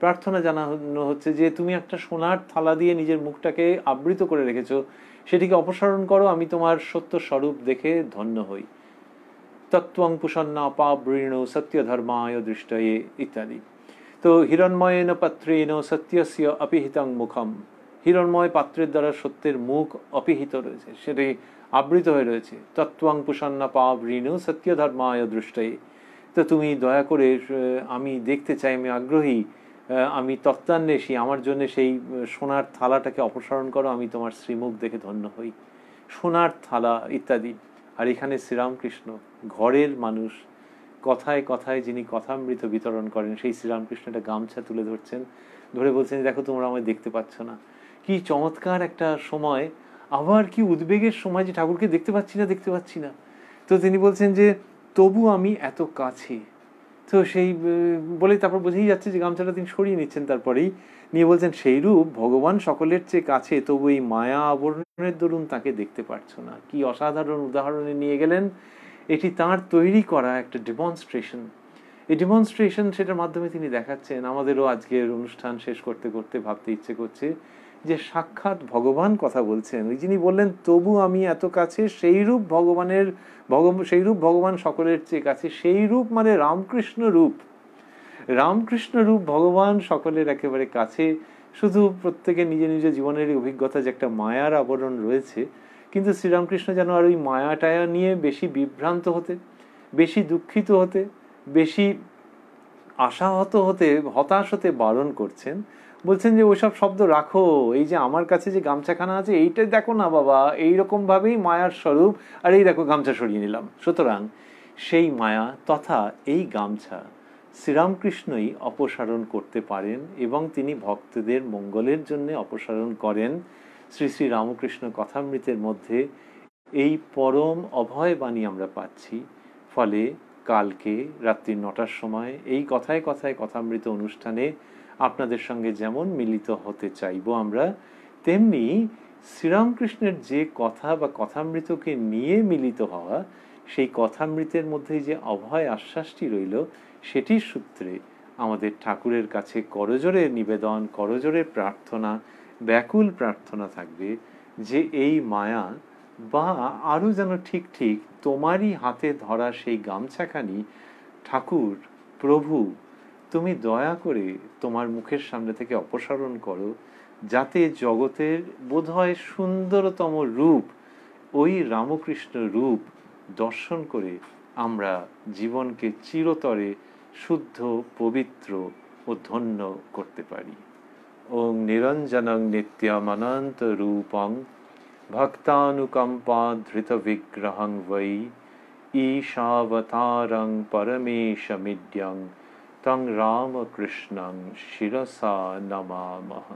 প্রার্থনা জানানো হচ্ছে যে তুমি একটা সোনার থালা দিয়ে নিজের মুখটাকে আবৃত করে রেখেছো, সেটিকে অপসারণ করো, আমি তোমার সত্য স্বরূপ দেখে ধন্য হই। তত্ত্বং পুষন্না পাবৃণ সত্য ধর্মায় দৃষ্টয়ে ইত্যাদি। তো হিরণ্ময়েন পাত্রেণ সত্যস্য অপিহিতং মুখম, হিরণ্ময় পাত্রের দ্বারা সত্যের মুখ অপিহিত রয়েছে, সেটি আবৃত হয়ে রয়েছে। তত্ত্বং পুষন্না পাবৃণ সত্য ধর্মায় দৃষ্টয়ে, তো তুমি দয়া করে, আমি দেখতে চাই, আমি আগ্রহী, আমি তত্ত্বান্বেষী, আমার জন্য সেই সোনার থালাটাকে অপসারণ করো, আমি তোমার শ্রীমুখ দেখে ধন্য হই। সোনার থালা ইত্যাদি। আর এখানে শ্রীরামকৃষ্ণ ঘরের মানুষ, কথায় কথায় যিনি কথামৃত বিতরণ করেন, সেই শ্রীরামকৃষ্ণ একটা গামছা তুলে ধরছেন, ধরে বলছেন দেখো তোমরা আমায় দেখতে পাচ্ছ না। কি চমৎকার একটা সময়, আবার কি উদ্বেগের সময় যে ঠাকুরকে দেখতে পাচ্ছি না, দেখতে পাচ্ছি না। তো তিনি বলছেন যে তবু আমি এত কাছে। তো সেই বলেই তারপর বোঝাই যাচ্ছে যে গামছাটা তিনি সরিয়ে নিচ্ছেন, তারপরেই নিয়ে বলছেন সেইরূপ ভগবান সকলের চেয়ে কাছে, তবু এই মায়া আবরণের দরুন তাকে দেখতে পারছো না। কি অসাধারণ উদাহরণে নিয়ে গেলেন! এটি তাঁর তৈরি করা একটা ডেমনস্ট্রেশন। এই ডেমনস্ট্রেশন, সেটার মাধ্যমে তিনি দেখাচ্ছেন। আমাদেরও আজকের অনুষ্ঠান শেষ করতে করতে ভাবতে ইচ্ছে করছে যে সাক্ষাৎ ভগবান কথা বলছেন। ওই যিনি বললেন তবু আমি এত কাছে, সেইরূপ ভগবানের সেইরূপ ভগবান সকলের চেয়ে কাছে, সেই রূপ মানে রামকৃষ্ণ রূপ। রামকৃষ্ণ রূপ ভগবান সকলের একেবারে কাছে। শুধু প্রত্যেকের নিজের নিজের জীবনের অভিজ্ঞতা যে একটা মায়ার আবরণ রয়েছে, কিন্তু শ্রীরামকৃষ্ণ যেন আর ওই মায়া টায়া নিয়ে বেশি বিভ্রান্ত হতে, বেশি দুঃখিত হতে, বেশি আশাহত হতে, হতাশ হতে বারণ করছেন। বলছেন যে ওইসব শব্দ রাখো, এই যে আমার কাছে যে গামছাখানা আছে এইটাই দেখো না বাবা, এইরকম ভাবেই মায়ার স্বরূপ, আর এই দেখো গামছা সরিয়ে নিলাম। সুতরাং সেই মায়া তথা এই গামছা শ্রীরামকৃষ্ণই অপসারণ করতে পারেন, এবং তিনি ভক্তদের মঙ্গলের জন্য অপসারণ করেন। শ্রী শ্রী রামকৃষ্ণ কথামৃতের মধ্যে এই পরম অভয় বাণী আমরা পাচ্ছি। ফলে কালকে রাত্রি 9টার সময় এই কথায় কথায় কথামৃত অনুষ্ঠানে আপনাদের সঙ্গে যেমন মিলিত হতে চাইব আমরা, তেমনি শ্রীরামকৃষ্ণের যে কথা বা কথামৃতকে নিয়ে মিলিত হওয়া, সেই কথামৃতের মধ্যে যে অভয় আশ্বাসটি রইল, সেটির সূত্রে আমাদের ঠাকুরের কাছে করজোড়ে নিবেদন, করজোড়ে প্রার্থনা, ব্যাকুল প্রার্থনা থাকবে যে এই মায়া বা আরও যেন ঠিক ঠিক তোমারই হাতে ধরা সেই গামছাখানি ঠাকুর প্রভু তুমি দয়া করে তোমার মুখের সামনে থেকে অপসারণ করো, যাতে জগতের বোধহয় সুন্দরতম রূপ, ওই রামকৃষ্ণ রূপ দর্শন করে আমরা জীবনকে চিরতরে শুদ্ধ, পবিত্র ও ধন্য করতে পারি। ওং নিরঞ্জনং নিত্যমনন্ত রূপং ভক্তানুকম্পাধৃত বিগ্রহং বৈ ঈশাবতারং পরমেশমিড্যং তং রামকৃষ্ণং শিরসা নমামহ।